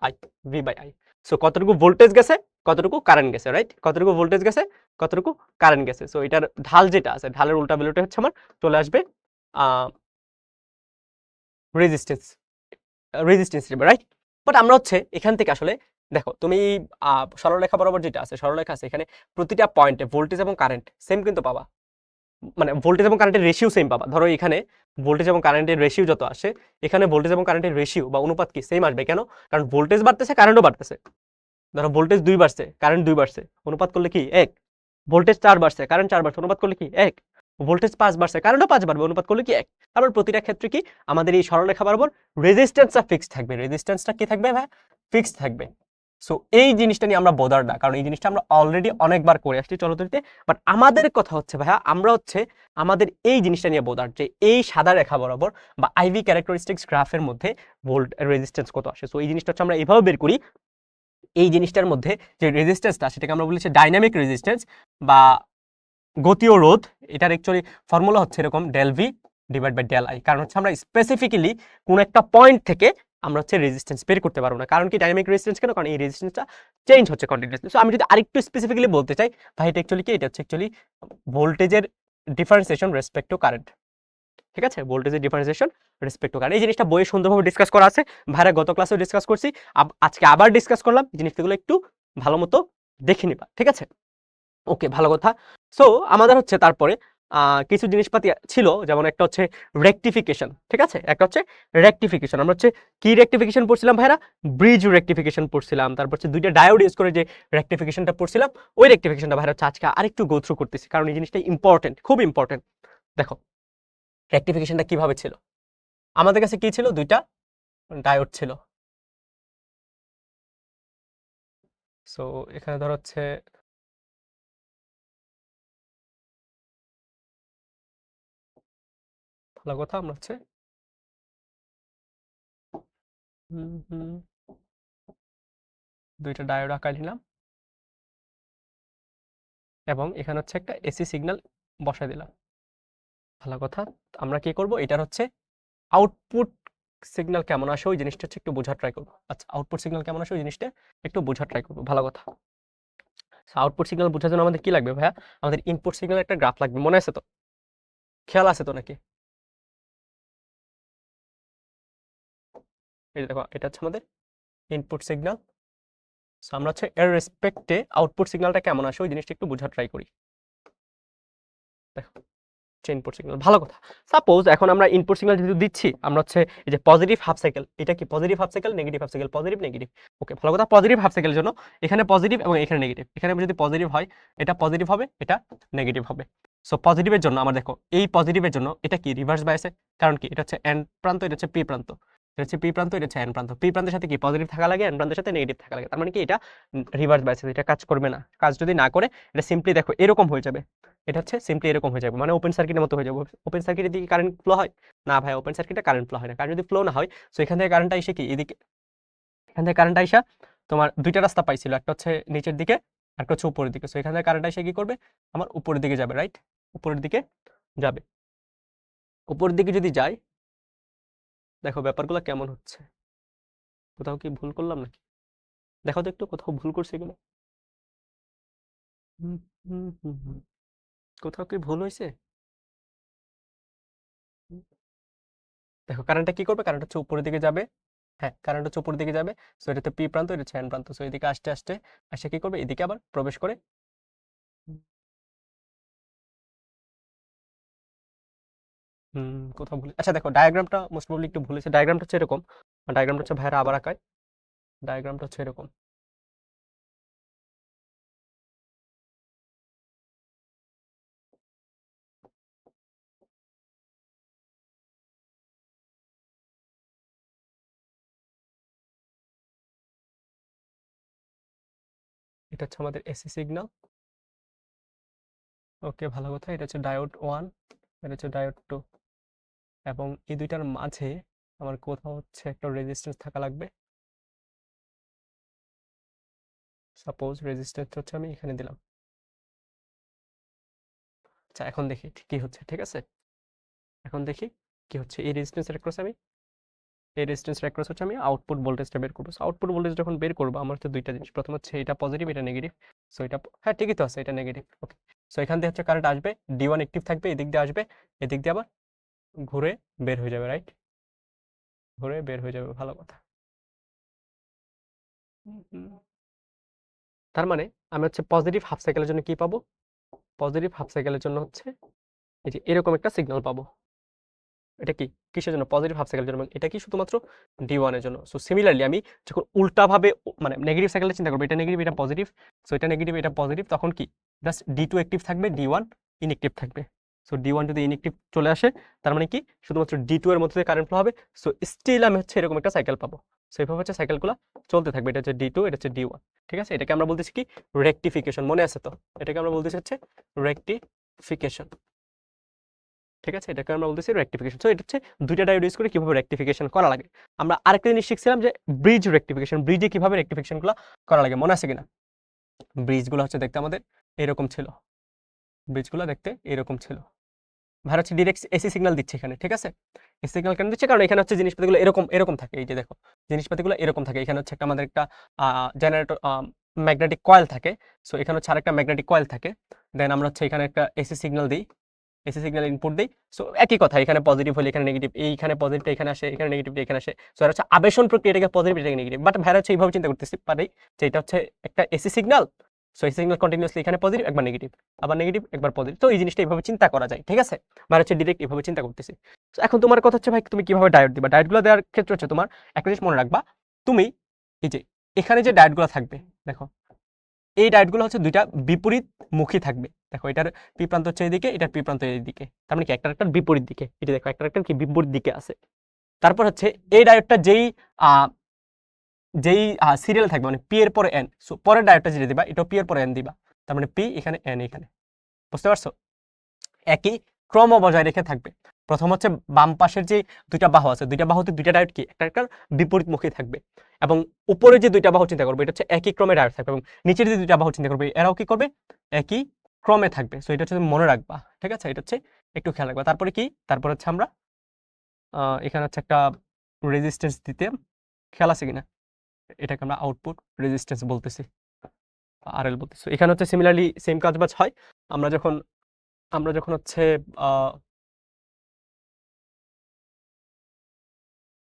A: I, V by I. So কতটুকু ভোল্টেজ গেছে, কতটুকু কারেন্ট গেছে, রাইট? কতটুকু ভোল্টেজ গেছে, কতটুকু কারেন্ট গেছে। সো এটার ঢাল যেটা আছে, ঢালের উল্টা ভ্যালুটা হচ্ছে আমার চলে আসবে রেজিস্ট্যান্স, রেজিস্ট্যান্স হিসেবে, রাইট? বাট আমরা হচ্ছে এখান থেকে আসলে দেখো, তুমি সরলরেখা বরাবর যেটা আছে, সরলরেখা আছে, এখানে প্রতিটা পয়েন্টে ভোল্টেজ এবং কারেন্ট সেম কিন্তু পাবা, মানে ভোল্টেজ এবং কারেন্টের রেশিও সেম পাবা। ধরো এখানে ভোল্টেজ এবং কারেন্টের রেশিও যত আসে, এখানে ভোল্টেজ এবং কারেন্টের রেশিও বা অনুপাত কি সেম আসবে। কেন? কারণ ভোল্টেজ বাড়তেছে, কারেন্টও বাড়তেছে। ধরো ভোল্টেজ 2 বাড়ছে, কারেন্ট 2 বাড়ছে, অনুপাত করলে কি 1। ভোল্টেজ 4 বাড়ছে, কারেন্ট 4 বাড়ছে, অনুপাত করলে কি 1। ভোল্টেজ 5 বাড়ছে, কারেন্টও 5 বাড়বে, অনুপাত করলে কি 1। তারপর প্রতিটা ক্ষেত্রে কি আমাদের এই সরলরেখা বরাবর রেজিস্ট্যান্সটা ফিক্সড থাকবে, রেজিস্ট্যান্সটা কি থাকবে ভাই, ফিক্সড থাকবে। সো এই জিনিসটা নিয়ে আমরা বোদার না, কারণ এই জিনিসটা আমরা অলরেডি অনেকবার করে আসছি চলতরিতে। বাট আমাদের কথা হচ্ছে ভাইয়া, আমরা হচ্ছে আমাদের এই জিনিসটা নিয়ে বোদার, যে এই সাদা রেখা বরাবর বা আইভি ক্যারেক্টারিস্টিক্স গ্রাফের মধ্যে ভোল্ট রেজিস্ট্যান্স কত আসে। সো এই জিনিসটা হচ্ছে আমরা এইভাবে বের করি, এই জিনিসটার মধ্যে যে রেজিস্ট্যান্সটা সেটাকে আমরা বলেছি ডাইনামিক রেজিস্ট্যান্স বা গতীয় রোধ। এটার অ্যাকচুয়ালি ফর্মুলা হচ্ছে এরকম del V divide by del I. কারণ হচ্ছে আমরা স্পেসিফিক্যালি কোন একটা পয়েন্ট থেকে আমরা হচ্ছে রেজিস্ট্যান্স বের করতে পারবো না। কারণ কি ডাইনামিক রেজিস্ট্যান্স কেন, কারণ এই রেজিস্ট্যান্সটা চেঞ্জ হচ্ছে কন্টিনিউয়াসলি। সো আমি যদি আরেকটু স্পেসিফিক্যালি বলতে চাই ভাই, এটা অ্যাকচুয়ালি কি, এটা হচ্ছে অ্যাকচুয়ালি ভোল্টেজের ডিফারেন্সিয়েশন রেসপেক্ট টু কারেন্ট। ঠিক আছে, ভোল্টেজের ডিফারেন্সিয়েশন রেসপেক্ট টু কারেন্ট। এই জিনিসটা বইয়ে সুন্দরভাবে ডিসকাস করা আছে, ভাইরা গত ক্লাসেও ডিসকাস করছি, আজকে আবার ডিসকাস করলাম। জিনিসগুলো একটু ভালো মতো দেখে নিবা, ঠিক আছে? ওকে, ভালো কথা। সো আমাদের হচ্ছে তারপরে কিছু জিনিসপাতি ছিল, যেমন একটা হচ্ছে রেকটিফিকেশন, ঠিক আছে? একটা হচ্ছে রেকটিফিকেশন। আমরা হচ্ছে কি রেকটিফিকেশন পড়ছিলাম ভাইরা, ব্রিজ রেকটিফিকেশন পড়ছিলাম। তারপর হচ্ছে দুইটা ডায়োড ইউজ করে যে রেকটিফিকেশনটা পড়ছিলাম, ওই রেকটিফিকেশনটা ভাইরা হচ্ছে আজকে আরেকটু গো থ্রু করতেছি, কারণ এই জিনিসটা ইম্পর্টেন্ট, খুব ইম্পর্টেন্ট। দেখো রেকটিফিকেশনটা কিভাবে ছিল, আমাদের কাছে কি ছিল, দুইটা ডায়োড ছিল। সো এখানে ধর হচ্ছে ভালো কথা, আমরা হচ্ছে দুইটা ডায়োড আঁকা নিলাম এবং এখানে হচ্ছে একটা এসি সিগন্যাল বসাই দিলাম। ভালো কথা, আমরা কি করব, এটার হচ্ছে আউটপুট সিগন্যাল কেমন আসে ওই জিনিসটা হচ্ছে একটু বোঝার ট্রাই করবো। আচ্ছা, আউটপুট সিগন্যাল কেমন আসে ওই জিনিসটা একটু বোঝার ট্রাই করবো। ভালো কথা, আউটপুট সিগন্যাল বোঝার জন্য আমাদের কি লাগবে ভাইয়া, আমাদের ইনপুট সিগন্যাল একটা গ্রাফ লাগবে, মনে আছে তো, খেয়াল আছে তো নাকি? এই যে দেখো, এটা হচ্ছে আমাদের ইনপুট সিগন্যাল। আমরা হচ্ছে এর রেসপেক্টে আউটপুট সিগন্যালটা কেমন আসে ওই জিনিসটা একটু বোঝার ট্রাই করি। দেখো ইনপুট সিগন্যাল, ভালো কথা। সাপোজ এখন আমরা ইনপুট সিগন্যাল যেহেতু দিচ্ছি, আমরা হচ্ছে এই যে পজিটিভ হাফ সাইকেল, এটা কি positive half cycle, negative half cycle, positive negative. Okay, ভালো কথা। পজিটিভ হাফ সাইকেলের জন্য এখানে পজিটিভ এবং এখানে নেগেটিভ, এখানে যদি পজিটিভ হয় এটা পজিটিভ হবে, এটা নেগেটিভ হবে। সো পজিটিভের জন্য আমার দেখো, এই পজিটিভের জন্য এটা কি রিভার্স বায়াসে, কারণ কি এটা হচ্ছে এন প্রান্ত, এটা হচ্ছে পি প্রান্ত, এটা হচ্ছে পি প্রান্ত, এটা হচ্ছে এন প্রান্ত। পি প্রান্তের সাথে কি পজিটিভ থাকা লাগে, এন প্রান্তের সাথে নেগেটিভ থাকা লাগে। তার মানে কি এটা রিভার্স বায়াসে, এটা কাজ করবে না। কাজ যদি না করে এটা সিম্পলি দেখো এরকম হয়ে যাবে, এটা হচ্ছে সিম্পলি এরকম হয়ে যাবে, মানে ওপেন সার্কিটের মতো হয়ে যাবে। ওপেন সার্কিটের দিকে কারেন্ট ফ্লো হয় না ভাই, ওপেন সার্কিটে কারেন্ট ফ্লো হয় না। কারেন্ট যদি ফ্লো না হয়, সো এখান থেকে কারেন্টটা এসে কি এদিকে, এখান থেকে কারেন্ট আইসা তোমার দুইটা রাস্তা পাইছিল, একটা হচ্ছে নিচের দিকে, একটা হচ্ছে উপরের দিকে। সো এখান থেকে কারেন্ট এসে কি করবে, আমার উপরের দিকে যাবে, রাইট, উপরের দিকে যাবে। উপরের দিকে যদি যায়, দেখো ব্যাপারগুলো কেমন হচ্ছে, কোথাও কি ভুল করলাম নাকি, দেখো তো একটু কোথাও ভুল করছে এগুলো, হুম, হুম, হুম, হুম। কোথাও কি ভুল হয়েছে? দেখো কারেন্টটা কি করবে, কারেন্ট হচ্ছে উপরের দিকে যাবে। হ্যাঁ, কারেন্ট হচ্ছে উপরের দিকে যাবে। সো এটা হচ্ছে পি প্রান্ত, এটা হচ্ছে এন প্রান্ত। সো এদিকে আস্তে আস্তে আসে কি করবে, এদিকে আবার প্রবেশ করে। কোথাও ভুল, আচ্ছা দেখো ডায়াগ্রামটা মোস্ট প্রবলি একটু ভুল হয়েছে। ডায়াগ্রামটা হচ্ছে এরকম, ডায়াগ্রামটা হচ্ছে ভাইরা আবার আঁকায়, ডায়াগ্রামটা হচ্ছে এরকম। এটা হচ্ছে আমাদের এসি সিগন্যাল। ওকে, ভালো কথা। এটা হচ্ছে ডায়োড 1, এটা হচ্ছে ডায়োড 2, এবং এই দুইটার মাঝে আমার কোথাও হচ্ছে একটা রেজিস্ট্যান্স থাকা লাগবে। সাপোজ রেজিস্ট্যান্স হচ্ছে আমি এখানে দিলাম। আচ্ছা, এখন দেখি কি হচ্ছে, ঠিক আছে? এখন দেখি কি হচ্ছে, এই রেজিস্ট্যান্সের ক্রসে আমি, এই রেজিস্ট্যান্সের ক্রস হচ্ছে আমি আউটপুট ভোল্টেজটা বের করবো। আউটপুট ভোল্টেজ যখন বের করবো, আমার হচ্ছে দুইটা জিনিস, প্রথম হচ্ছে এটা পজিটিভ, এটা নেগেটিভ। সো এটা, হ্যাঁ ঠিকই তো আছে, এটা নেগেটিভ। ওকে, সো এখান থেকে হচ্ছে কারেন্ট আসবে, ডি1 অ্যাক্টিভ থাকবে, এদিক দিয়ে আসবে, এদিক দিয়ে আবার ঘুরে বের হয়ে যাবে, রাইট, ঘুরে বের হয়ে যাবে। ভালো কথা। তার মানে আমি হচ্ছে পজিটিভ হাফ সাইকেলের জন্য কি পাবো, পজিটিভ হাফ সাইকেলের জন্য হচ্ছে এই যে এরকম একটা সিগন্যাল পাবো। এটা কি কিসের জন্য, পজিটিভ হাফ সাইকেলের জন্য, এবং এটা কি শুধুমাত্র ডি1 এর জন্য। সো সিমিলারলি আমি যখন উল্টাভাবে মানে নেগেটিভ সাইকেলে চিন্তা করবো, এটা নেগেটিভ এটা পজিটিভ, সো এটা নেগেটিভ এটা পজিটিভ, তখন কি জাস্ট ডি2 অ্যাক্টিভ থাকবে, ডি1 ইনঅ্যাক্টিভ থাকবে। সো D1 যদি ইনএক্টিভ চলে আসে তার মানে কি শুধুমাত্র D2 এর মধ্যে দিয়ে কারেন্ট ফ্লো হবে। সো স্টিল আমি হচ্ছে এরকম একটা সাইকেল পাবো। সো এইভাবে হচ্ছে সাইকেলগুলো চলতে থাকবে। এটা হচ্ছে D2, এটা হচ্ছে D1, ঠিক আছে। এটাকে আমরা বলতেছি কি রেকটিফিকেশন, মনে আছে তো? এটাকে আমরা বলতেছি হচ্ছে রেকটিফিকেশন, ঠিক আছে। এটাকে আমরা বলতেছি রেকটিফিকেশন। সো এটা হচ্ছে দুইটা ডায়োড ইউজ করে কিভাবে রেকটিফিকেশন করা লাগে। আমরা আরেকটা জিনিস শিখছিলাম যে ব্রিজ রেকটিফিকেশন, ব্রিজে কিভাবে রেকটিফিকেশনগুলো করা লাগে, মনে আছে কিনা? ব্রিজগুলো হচ্ছে দেখতে আমাদের এরকম ছিল, ব্রিজগুলো দেখতে এরকম ছিল। ভাই হচ্ছে ডিরেক্ট এসি সিগন্যাল দিচ্ছে এখানে, ঠিক আছে। এসি সিগন্যাল কেন দিচ্ছে? কারণ এখানে হচ্ছে জিনিসপাতিগুলো এরকম এরকম থাকে। এই যে দেখো জিনিসপাতিগুলো এরকম থাকে। এখানে হচ্ছে একটা আমাদের একটা জেনারেটর ম্যাগনেটিক কয়েল থাকে। সো এখানে হচ্ছে আরেকটা ম্যাগনেটিক কয়েল থাকে। দেন আমরা হচ্ছে এখানে একটা এসি সিগন্যাল দিই, এসি সিগন্যাল ইনপুট দিই। সো একই কথা, এখানে পজিটিভ হলে এখানে নেগেটিভ, এইখানে পজিটিভটা এখানে আসে, এখানে নেগেটিভটা এখানে আসে। সো এটা হচ্ছে আবেশন প্রক্রিয়া, এটাকে পজিটিভ এটাকে নেগেটিভ। বাট ভাইরা হচ্ছে এইভাবে চিন্তা করতেছি পারি যে এটা হচ্ছে একটা এসি সিগন্যাল। সো এই সিগন্যাল কন্টিনিউয়াসলি এখানে পজিটিভ একবার নেগেটিভ, আবার নেগেটিভ একবার পজিটিভ। তো এই জিনিসটা এইভাবে চিন্তা করা যায়, ঠিক আছে। ভাইরা হচ্ছে ডিরেক্ট এইভাবে চিন্তা করতেছি। তো এখন তোমার কথা হচ্ছে ভাই তুমি কিভাবে ডায়োড দিবা? ডায়োডগুলো দেওয়ার ক্ষেত্রে হচ্ছে তোমার একটা জিনিস মনে রাখবা, তুমি এই যে এখানে যে ডায়োডগুলো থাকবে, দেখো এই ডায়োডগুলো হচ্ছে দুইটা বিপরীত মুখী থাকবে। দেখো এটার পি প্রান্ত হচ্ছে এইদিকে, এটার পি প্রান্ত এইদিকে, তার মানে কি একটা একটা বিপরীত দিকে। এটা দেখো একটা একটা কি বিপরীত দিকে আছে। তারপর হচ্ছে এই ডায়োডটা যেই সিরিয়াল থাকবে, মানে পি এর পরে এন, সো পরের ডায়োডটা যেটা দিবা এটা পি এর পরে এন দিবা, তার মানে পি এখানে এন এখানে, বুঝতে পারছো? একই ক্রম বজায় রেখে থাকবে। প্রথম হচ্ছে বাম পাশের যে দুইটা বাহু আছে, দুইটা বাহুতে দুইটা ডায়োড কি একটা একটা বিপরীতমুখী থাকবে। এবং উপরে যে দুইটা বাহু চিন্তা করবে এটা হচ্ছে একই ক্রমে ডায়োড থাকবে, এবং নিচের যে দুইটা বাহু চিন্তা করবে এরাও কি করবে? একই ক্রমে থাকবে। সো এটা হচ্ছে মনে রাখবা, ঠিক আছে। এটা হচ্ছে একটু খেয়াল রাখবা। তারপরে কি, তারপর হচ্ছে আমরা এখানে হচ্ছে একটা রেজিস্ট্যান্স দিতে, খেয়াল আছে কিনা? এটাকে আমরা আউটপুট রেজিস্ট্যান্স বলতেছি, আরএল বলতেছি। এখানে হচ্ছে সিমিলারলি সেম কাজবাজ হয়। আমরা যখন হচ্ছে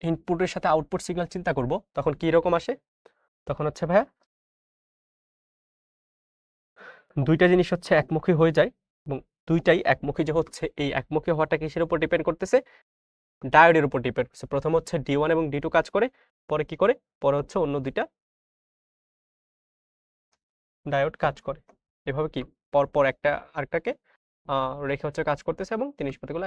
A: ইনপুটের সাথে আউটপুট সিগন্যাল চিন্তা করব তখন কি রকম আসে? তখন হচ্ছে ভাইয়া দুইটা জিনিস হচ্ছে একমুখী হয়ে যায়, এবং দুইটাই একমুখী যে হচ্ছে, এই একমুখী হওয়াটা কিসের উপর ডিপেন্ড করতেছে? ডায়োডের উপর ডিপেন্ড করছে। প্রথম হচ্ছে D1 এবং D2 কাজ করে, পরে কি করে? পরে হচ্ছে অন্য দুইটা ডায়োড কাজ করে। এভাবে কি পরপর একটা আরেকটাকে রেখে হচ্ছে কাজ করতেছে, এবং জিনিসপত্রগুলো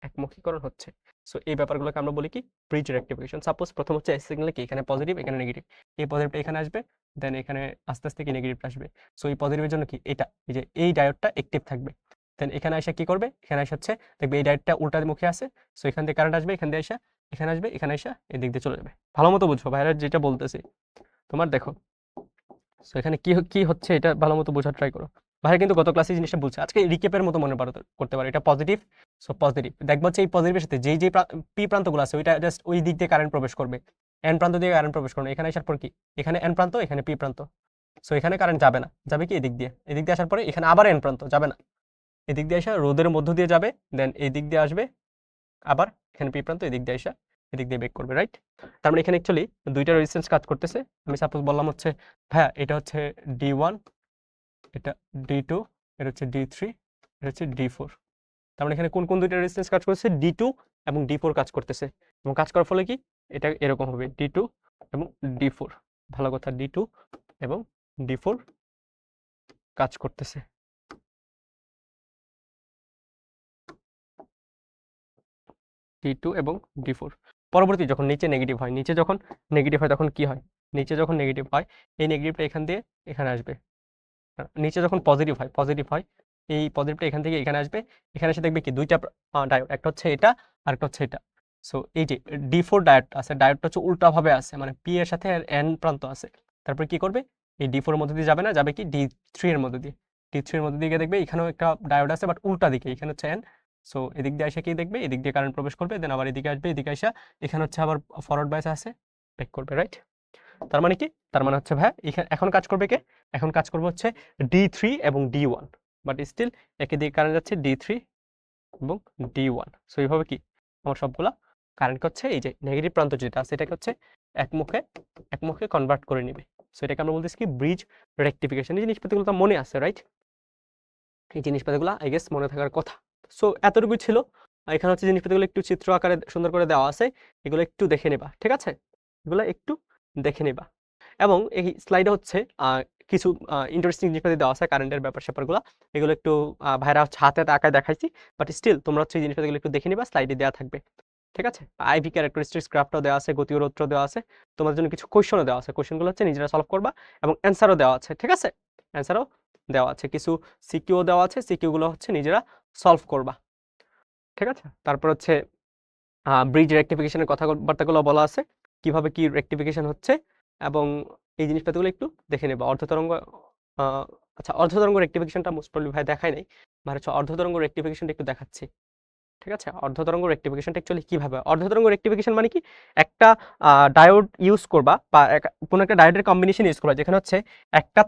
A: একমুখীকরণ হচ্ছে। সো এই ব্যাপারগুলোকে আমরা বলি কি ব্রিজ রেক্টিফিকেশন। সাপোজ প্রথম হচ্ছে এসি সিগন্যালে কি এখানে পজিটিভ এখানে নেগেটিভ, এই পজিটিভটা এখানে আসবে, দেন এখানে আস্তে আস্তে কি নেগেটিভটা আসবে। সো এই পজিটিভের জন্য কি এটা, এই যে এই ডায়োডটা অ্যাক্টিভ থাকবে। দেন এখানে এসে কি করবে? এখানে এসে হচ্ছে দেখবে এই ডায়োডটা উল্টা মুখে আছে। সো এখান থেকে কারেন্ট আসবে, এখান দিয়ে এসে এখানে আসবে, এখানে এসে এদিক দিয়ে চলে যাবে। ভালো মতো বুঝো ভাইরা যেটা বলতেছি তোমার, দেখো। সো এখানে কি কি হচ্ছে এটা ভালো মতো বোঝার ট্রাই করো। ভাই কিন্তু গত ক্লাসে জিনিসটা বলছে, আজকে রিকেপের মতো মনে করতে পারো। এটা পজিটিভ, সো পজিটিভ দেখবো হচ্ছে এই পজিটিভের সাথে যেই যেই পি প্রান্তগুলো আছে ওইটা জাস্ট ওই দিক দিয়ে কারেন্ট প্রবেশ করবে, এন প্রান্ত দিয়ে কারেন্ট প্রবেশ করবে। এখানে আসার পর কি এখানে এন প্রান্ত, এখানে পি প্রান্ত। সো এখানে কারেন্ট যাবে না, যাবে কি এদিক দিয়ে, এদিক দিয়ে আসার পরে এখানে আবার এন প্রান্ত, যাবে না, এদিক দিয়ে আসা রোদের মধ্য দিয়ে যাবে, দেন এই দিক দিয়ে আসবে, আবার এখানে পি প্রান্ত, এদিক দিয়ে আসা এদিক দিয়ে বেক করবে, রাইট? তার মানে এখানে অ্যাকচুয়ালি দুইটা রেজিস্ট্যান্স কাজ করতেছে। আমি সাপোজ বললাম হচ্ছে ভাইয়া এটা হচ্ছে D1, এটা D2, এটা হচ্ছে D3, এটা হচ্ছে D4। তার মানে এখানে কোন কোন দুইটা রেজিস্ট্যান্স কাজ করতেছে? D2 এবং D4 কাজ করতেছে, এবং কাজ করার ফলে কি এটা এরকম হবে D2 এবং D4। ভালো কথা, D2 এবং D4 কাজ করতেছে। D2 এবং D4 পরবর্তী যখন নিচে নেগেটিভ হয়, নিচে যখন নেগেটিভ হয় তখন কি হয়? নিচে যখন নেগেটিভ হয় এই নেগেটিভটা এখান দিয়ে এখানে আসবে। নিচে যখন পজিটিভ হয় এই পজিটিভটা এখান থেকে এখানে আসবে, এখানে এসে দেখবে কি দুইটা ডায়োড, একটা হচ্ছে এটা আর একটা হচ্ছে এটা। সো এই যে D4 ডায়োড আছে, ডায়োডটা হচ্ছে উল্টাভাবে আছে, মানে পি এর সাথে এন প্রান্ত আছে। তারপরে কি করবে? এই D4 এর মধ্যে দিয়ে যাবে না, যাবে কি D3 এর মধ্যে দিয়ে। D3 এর মধ্যে দিয়ে গিয়ে দেখবে এখানেও একটা ডায়োড আছে, বাট উল্টা দিকে, এখানে হচ্ছে এন। সো এদিক দিয়ে এসে কি দেখবে? এদিক দিয়ে কারেন্ট প্রবেশ করবে, দেন আবার এদিকে আসবে, এদিকে আসা এখানে হচ্ছে আবার ফরওয়ার্ড বাইস আছে, ব্যাক করবে, রাইট? তার মানে কি? তার মানে হচ্ছে ভাইয়া এখানে এখন কাজ করবে কে? এখন কাজ করবে হচ্ছে D3 এবং D1, বাট স্টিল একই দিকে কারেন্ট যাচ্ছে D3 এবং D1। সো এইভাবে কি আমার সবগুলা কারেন্ট হচ্ছে এই যে নেগেটিভ প্রান্ত যেটা আছে এটাকে হচ্ছে একমুখে একমুখে কনভার্ট করে নেবে। সো এটাকে আমরা বলতেছি কি ব্রিজ রেক্টিফিকেশন। এই জিনিসপাতিগুলো তো মনে আছে, রাইট? এই জিনিসপাতিগুলো আই গেস মনে থাকার কথা। সো এতটুকুই ছিল। এখানে হচ্ছে জিনিসপাতিগুলো একটু চিত্র আকারে সুন্দর করে দেওয়া আছে, এগুলো একটু দেখে নেবা, ঠিক আছে? এগুলো একটু দেখে নেবা। এবং এই স্লাইডে হচ্ছে কিছু ইন্টারেস্টিং জিনিসপাতি দেওয়া আছে কারেন্টের ব্যাপার-স্যাপারগুলো। এগুলো একটু ভাইরা হচ্ছে হাতে আঁকায় দেখাইছি। বাট স্টিল তোমরা হচ্ছে এই জিনিসপাতিগুলো একটু দেখে নিবা, স্লাইডে দেওয়া থাকবে। ঠিক আছে? আইভি ক্যারেক্টারিস্টিক্স গ্রাফটাও দেওয়া আছে, গতি ও রোধটাও দেওয়া আছে। তোমাদের জন্য কিছু কোয়েশ্চেনও দেওয়া আছে। কোয়েশ্চেনগুলো হচ্ছে নিজেরা সলভ করবা এবং অ্যান্সারও দেওয়া আছে। ঠিক আছে? অ্যান্সারও দেওয়া আছে। কিছু সিকিউও দেওয়া আছে। সিকিউগুলো হচ্ছে নিজেরা সলভ করবা। ঠিক আছে? তারপর হচ্ছে ব্রিজ রেকটিফিকেশনের কথাবার্তাগুলো বলা আছে। কিভাবে কি রেকটিফিকেশন হচ্ছে এবং এই জিনিসপাতিগুলো একটু দেখে নেবা। অর্ধতরঙ্গ আচ্ছা অর্ধতরঙ্গ রেকটিফিকেশনটা মোস্ট প্রবাবলি ভাই দেখাই নাই। মানে হচ্ছে অর্ধতরঙ্গ রেকটিফিকেশনটা একটু দেখাচ্ছি। ঠিক আছে? অর্ধতরঙ্গ রেকটিফিকেশনটা অ্যাকচুয়ালি কিভাবে হয়? অর্ধতরঙ্গ রেকটিফিকেশন মানে কি? একটা ডায়োড ইউজ করবা বা কোনো একটা ডায়োডের কম্বিনেশন ইউজ করবা যেখানে হচ্ছে একটা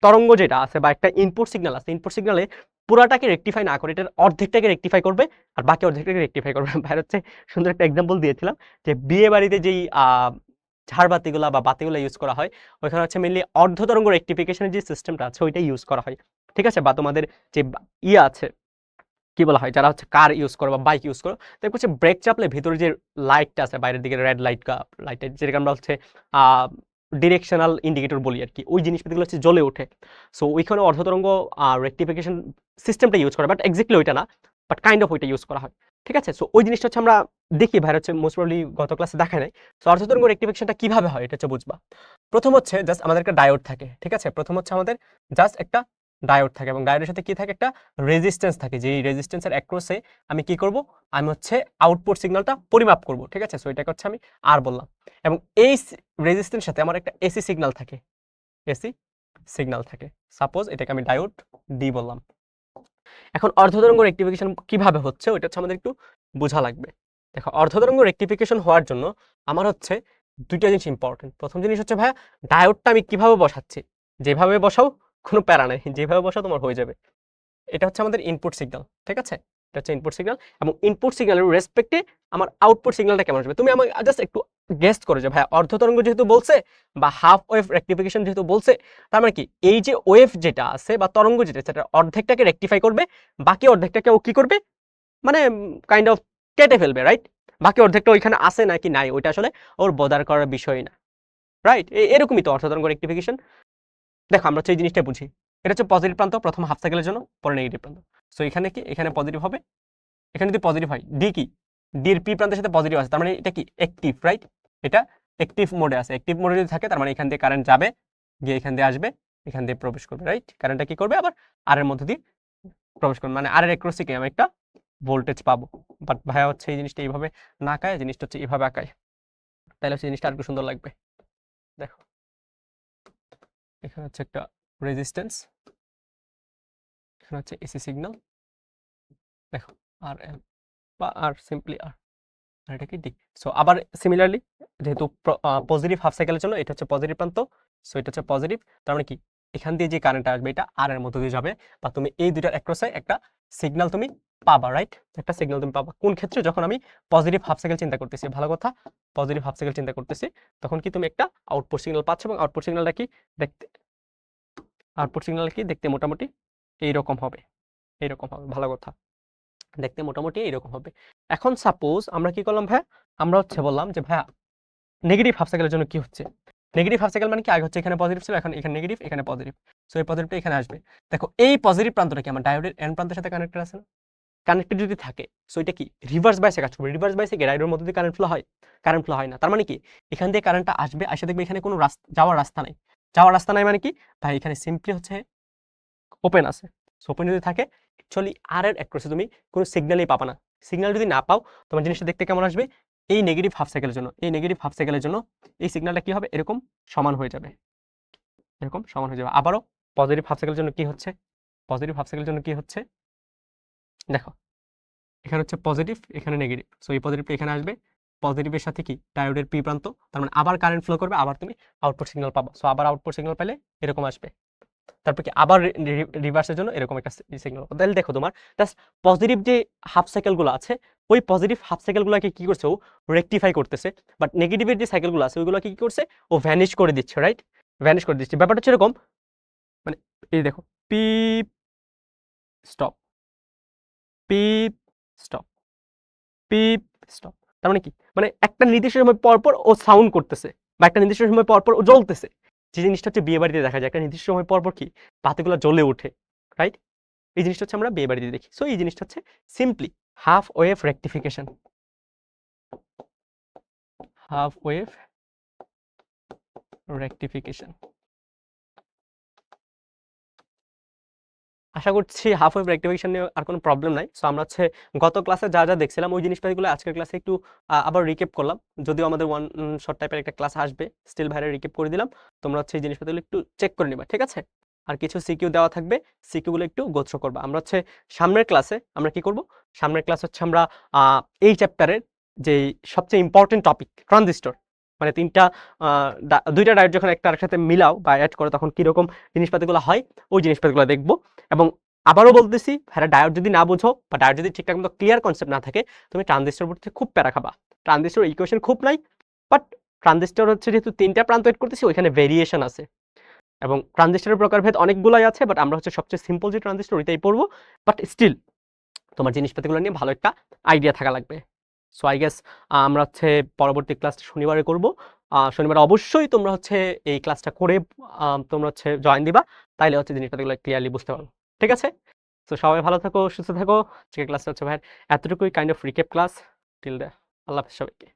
A: তরঙ্গ যেটা আছে বা একটা ইনপুট সিগন্যাল আছে, ইনপুট সিগন্যালে পুরাটাকে রেকটিফাই না করে এটার অর্ধেকটাকে রেকটিফাই করবে আর বাকি অর্ধেকটাকে রেকটিফাই করবে। ভাই হচ্ছে সুন্দর একটা এক্সাম্পল দিয়েছিলাম যে বিয়ে বাড়িতে যেই ঝাড়বাতিগুলা বা বাতিগুলা ইউজ করা হয় ওইখানে হচ্ছে মেইনলি অর্ধতরঙ্গ রেকটিফিকেশনের যে সিস্টেমটা আছে ওইটাই ইউজ করা হয়। ঠিক আছে? বা তোমাদের যে ইয়ে আছে কি বলা হয় যারা হচ্ছে কার ইউজ করো বা বাইক ইউজ করো দেখো হচ্ছে ব্রেক চাপলে ভিতরে যে লাইটটা আছে বাইরের দিকে রেড লাইট লাইট যেটাকে আমরা হচ্ছে ডিরেকশনাল ইন্ডিকেটর বলি আর কি, ওই জিনিসগুলো হচ্ছে জ্বলে ওঠে। সো ওইখানে অর্ধতরঙ্গ রেকটিফিকেশন সিস্টেমটা ইউজ করা, বাট এক্স্যাক্টলি ওইটা না, বাট কাইন্ড অফ ওইটা ইউজ করা হয়। ঠিক আছে? সো ওই জিনিসটা হচ্ছে আমরা দেখি ভাই হচ্ছে মোস্ট প্রবলি গত ক্লাসে দেখায় নাই। সো অর্ধতরঙ্গ রেকটিফিকেশনটা কিভাবে হয় এটা হচ্ছে বুঝবা। প্রথম হচ্ছে জাস্ট আমাদের একটা ডায়োড থাকে। ঠিক আছে? প্রথম হচ্ছে আমাদের জাস্ট একটা ডায়োড থাকে এবং ডায়োডের সাথে কি থাকে একটা রেজিস্ট্যান্স থাকে, যেই রেজিস্ট্যান্সের অ্যাক্রসে আমি কি করব, আমি হচ্ছে আউটপুট সিগন্যালটা পরিমাপ করব। ঠিক আছে? সো এটাকে হচ্ছে আমি আর বললাম এবং এই রেজিস্ট্যান্সের সাথে আমার একটা এসি সিগন্যাল থাকে, এসি সিগন্যাল থাকে। সাপোজ এটাকে আমি ডায়োড ডি বললাম। এখন অর্ধতরঙ্গ রেকটিফিকেশন কিভাবে হচ্ছে ওইটা হচ্ছে আমাদের একটু বোঝা লাগবে। দেখো অর্ধতরঙ্গ রেকটিফিকেশন হওয়ার জন্য আমার হচ্ছে দুইটা জিনিস ইম্পর্টেন্ট। প্রথম জিনিস হচ্ছে ভাইয়া ডায়োডটা আমি কিভাবে বসাচ্ছি, যেভাবে বসাও কোনো প্যারা নাই, যেভাবে বসাও তোমার হয়ে যাবে। এটা হচ্ছে আমাদের ইনপুট সিগন্যাল। ঠিক আছে? এটা হচ্ছে ইনপুট সিগন্যাল এবং ইনপুট সিগন্যালের রেসপেক্টে আমার আউটপুট সিগন্যালটা কেমন আসবে। তুমি আমাকে জাস্ট একটু গেস্ট করো যে ভাই অর্ধতরঙ্গ যেহেতু বলছে বা হাফ ওয়েভ রেকটিফিকেশন যেহেতু বলছে, তার মানে কি এই যে ওয়েভ যেটা আছে বা তরঙ্গ যেটা সেটা অর্ধেকটাকে রেকটিফাই করবে, বাকি অর্ধেকটাকে ও কি করবে মানে কাইন্ড অফ কেটে ফেলবে, রাইট? বাকি অর্ধেকটা ওইখানে আছে নাকি নাই ওইটা আসলে ওর বদার করার বিষয় না, রাইট? এরকমই তো অর্ধতরঙ্গ রেকটিফিকেশন। দেখো আমরা হচ্ছে এই জিনিসটা বুঝি। এটা হচ্ছে পজিটিভ প্রান্ত প্রথম হাফ সাইকেলের জন্য, পরে নেগেটিভ প্রান্ত। সো এখানে কি এখানে পজিটিভ হবে, এখানে যদি পজিটিভ হয় ডি কি ডির পি প্রান্তের সাথে পজিটিভ আছে, তার মানে এটা কি অ্যাক্টিভ, রাইট? এটা অ্যাক্টিভ মোডে আছে। অ্যাক্টিভ মোডে যদি থাকে তার মানে এখান দিয়ে কারেন্ট যাবে, গিয়ে এখান দিয়ে আসবে, এখান দিয়ে প্রবেশ করবে, রাইট? কারেন্টটা কি করবে আবার আর এর মধ্যে দিয়ে প্রবেশ করবে, মানে আর এর অ্যাক্রসে কি আমি একটা ভোল্টেজ পাবো। বাট ভাইয়া হচ্ছে এই জিনিসটা এইভাবে না আঁকায়, জিনিসটা হচ্ছে এইভাবে আঁকায়, তাহলে হচ্ছে জিনিসটা আরেকটু সুন্দর লাগবে। দেখো এখানে হচ্ছে একটা রেজিস্ট্যান্স, এখানে হচ্ছে এসি সিগন্যাল, দেখো আর এম বা আর সিম্পলি আর, আর এটা কি ডি। সো আবার সিমিলারলি যেহেতু পজিটিভ হাফ সাইকেলের জন্য এটা হচ্ছে পজিটিভ প্রান্ত, সো এটা হচ্ছে পজিটিভ, তার মানে কি এখান দিয়ে যে কারেন্ট আসবে এটা আর এর মধ্যে দিয়ে যাবে, বা তুমি এই দুইটার অ্যাক্রসে একটা সিগন্যাল তুমি পাবা, রাইট? একটা সিগন্যাল তুমি পাবা কোন ক্ষেত্রে, যখন আমি পজিটিভ হাফ সাইকেল চিন্তা করতেছি, ভালো কথা, পজিটিভ হাফ সাইকেল চিন্তা করতেছি, তখন কি তুমি একটা আউটপুট সিগন্যাল পাচ্ছ এবং আউটপুট সিগন্যালটা কি দেখতে, আউটপুট সিগন্যাল কি দেখতে মোটামুটি এইরকম হবে, এইরকম হবে, ভালো কথা, দেখতে মোটামুটি এইরকম হবে। এখন সাপোজ আমরা কি করলাম ভাইয়া, আমরা হচ্ছে বললাম যে ভাইয়া নেগেটিভ হাফ সাইকেলের জন্য কি হচ্ছে, নেগেটিভ হাফ সাইকেল মানে কি আগে হচ্ছে এখানে পজিটিভ ছিল, এখন এখানে নেগেটিভ, এখানে পজিটিভ, সো এই পজিটিভটা এখানে আসবে। দেখো এই পজিটিভ প্রান্তটা কি আমার ডায়োডের এন প্রান্তের সাথে কানেক্টেড আছে না? কানেক্টেড যদি থাকে সো এটা কি রিভার্স বাইসে কাজ করবে। রিভার্স বাইসে কি ডায়োডের মধ্যে দিয়ে কারেন্ট ফ্লো হয়? কারেন্ট ফ্লো হয় না। তার মানে কি এখান দিয়ে কারেন্টটা আসবে, আসে দেখবে এখানে কোনো যাওয়ার রাস্তা নাই। যাওয়ার রাস্তা নাই মানে কি ভাই এখানে সিম্পলি হচ্ছে ওপেন আছে। সো ওপেন যদি থাকে অ্যাকচুয়ালি আর এর অ্যাক্রসে তুমি কোনো সিগন্যালই পাবা না। সিগন্যাল যদি না পাও তোমার জিনিসটা দেখতে কেমন আসবে, এই নেগেটিভ হাফ সাইকেলের জন্য, এই নেগেটিভ হাফ সাইকেলের জন্য এই সিগন্যালটা কি হবে এরকম সমান হয়ে যাবে, এরকম সমান হয়ে যাবে। আবারও পজিটিভ হাফ সাইকেলের জন্য কি হচ্ছে, পজিটিভ হাফ সাইকেলের জন্য কি হচ্ছে দেখো এখানে হচ্ছে পজিটিভ, এখানে নেগেটিভ, সো এই পজিটিভটা এখানে আসবে, পজিটিভের সাথে কি ডায়োডের পি প্রান্ত, তার মানে আবার কারেন্ট ফ্লো করবে, আবার তুমি আউটপুট সিগন্যাল পাবা। সো আবার আউটপুট সিগন্যাল পেলে এরকম আসবে, তারপর কি আবার রিভার্সের জন্য এরকম একটা সিগন্যাল। তাহলে দেখো তোমার জাস্ট পজিটিভ যে হাফ সাইকেলগুলো আছে ওই পজিটিভ হাফ সাইকেলগুলোকে কি করছে ও রেকটিফাই করতেছে, বাট নেগেটিভের যে সাইকেলগুলো আছে ওইগুলোকে কি করছে ও ভ্যানিশ করে দিচ্ছে, রাইট? ভ্যানিশ করে দিচ্ছে। ব্যাপারটা হচ্ছে এরকম, মানে এই দেখো পিপ স্টপ, পিপ স্টপ, পিপ স্টপ, তার মানে কি মানে একটা নির্দিষ্ট সময় পর পর ও সাউন্ড করতেছে বা একটা নির্দিষ্ট সময় পর পর ও জ্বলতেছে। যে জিনিসটা হচ্ছে বিয়ে বাড়িতে দেখা যায় একটা নির্দিষ্ট সময় পর পর কি বাতিগুলো জ্বলে ওঠে, রাইট? এই জিনিসটা হচ্ছে আমরা বিয়ে বাড়িতে দেখি। সো এই জিনিসটা হচ্ছে simply half wave rectification. Half wave rectification. আশা করছি হাফ ওয়েভ রেকটিফিকেশন নিয়ে আর কোনো প্রবলেম নাই। সো আমরা হচ্ছে গত ক্লাসে যা যা দেখছিলাম ওই জিনিসপাতিগুলো আজকের ক্লাসে একটু আবার রিক্যাপ করলাম। যদিও আমাদের ওয়ান শর্ট টাইপের একটা ক্লাস আসবে, স্টিল ভাইরে রিক্যাপ করে দিলাম। তোমরা হচ্ছে এই জিনিসপাতিগুলো একটু চেক করে নিবা, ঠিক আছে? আর কিছু সিকিউ দেওয়া থাকবে, সিকিউগুলো একটু গো থ্রু করবা। আমরা হচ্ছে সামনের ক্লাসে আমরা কি করব, সামনের ক্লাস হচ্ছে আমরা এই চ্যাপ্টারের যে সবচেয়ে ইম্পর্টেন্ট টপিক ট্রানজিস্টর, মানে দুইটা ডায়োড যখন একটা আরেকটার সাথে মিলাও বা অ্যাড করো তখন কিরকম জিনিসপাতিগুলো হয় ওই জিনিসপাতিগুলো দেখবো। এবং আবারও বলতেছি, হ্যাঁ, ডায়োড যদি না বুঝো বা ডায়োড যদি ঠিকঠাক মতো ক্লিয়ার কনসেপ্ট না থাকে, তুমি ট্রানজিস্টর পড়তে খুব প্যারা খাবা। ট্রানজিস্টর ইকুয়েশন খুব নাই, বাট ট্রানজিস্টর হচ্ছে যেহেতু 3টা প্রান্ত এড করতেছি ওইখানে ভেরিয়েশন আছে এবং ট্রানজিস্টরের প্রকারভেদ অনেকগুলাই আছে, বাট আমরা হচ্ছে সবচেয়ে সিম্পল যে ট্রানজিস্টর ওইটাই পড়বো। বাট স্টিল তোমার জিনিসপাতিগুলো নিয়ে ভালো একটা আইডিয়া থাকা লাগবে। সো আই গেস আমরা হচ্ছে পরবর্তী ক্লাসটা শনিবারে করব। শনিবারে অবশ্যই তোমরা হচ্ছে এই ক্লাসটা করে তোমরা হচ্ছে জয়েন দিবা, তাইলে হচ্ছে জিনিসপাতিগুলো ক্লিয়ারলি বুঝতে পারবো, ঠিক আছে? তো সবাই ভালো থাকো, সুস্থ থাকো। আজকের ক্লাসটা হচ্ছে ভাই এতটুকুই, kind of recap class. Till then, আল্লাহ হাফেজ সবাইকে।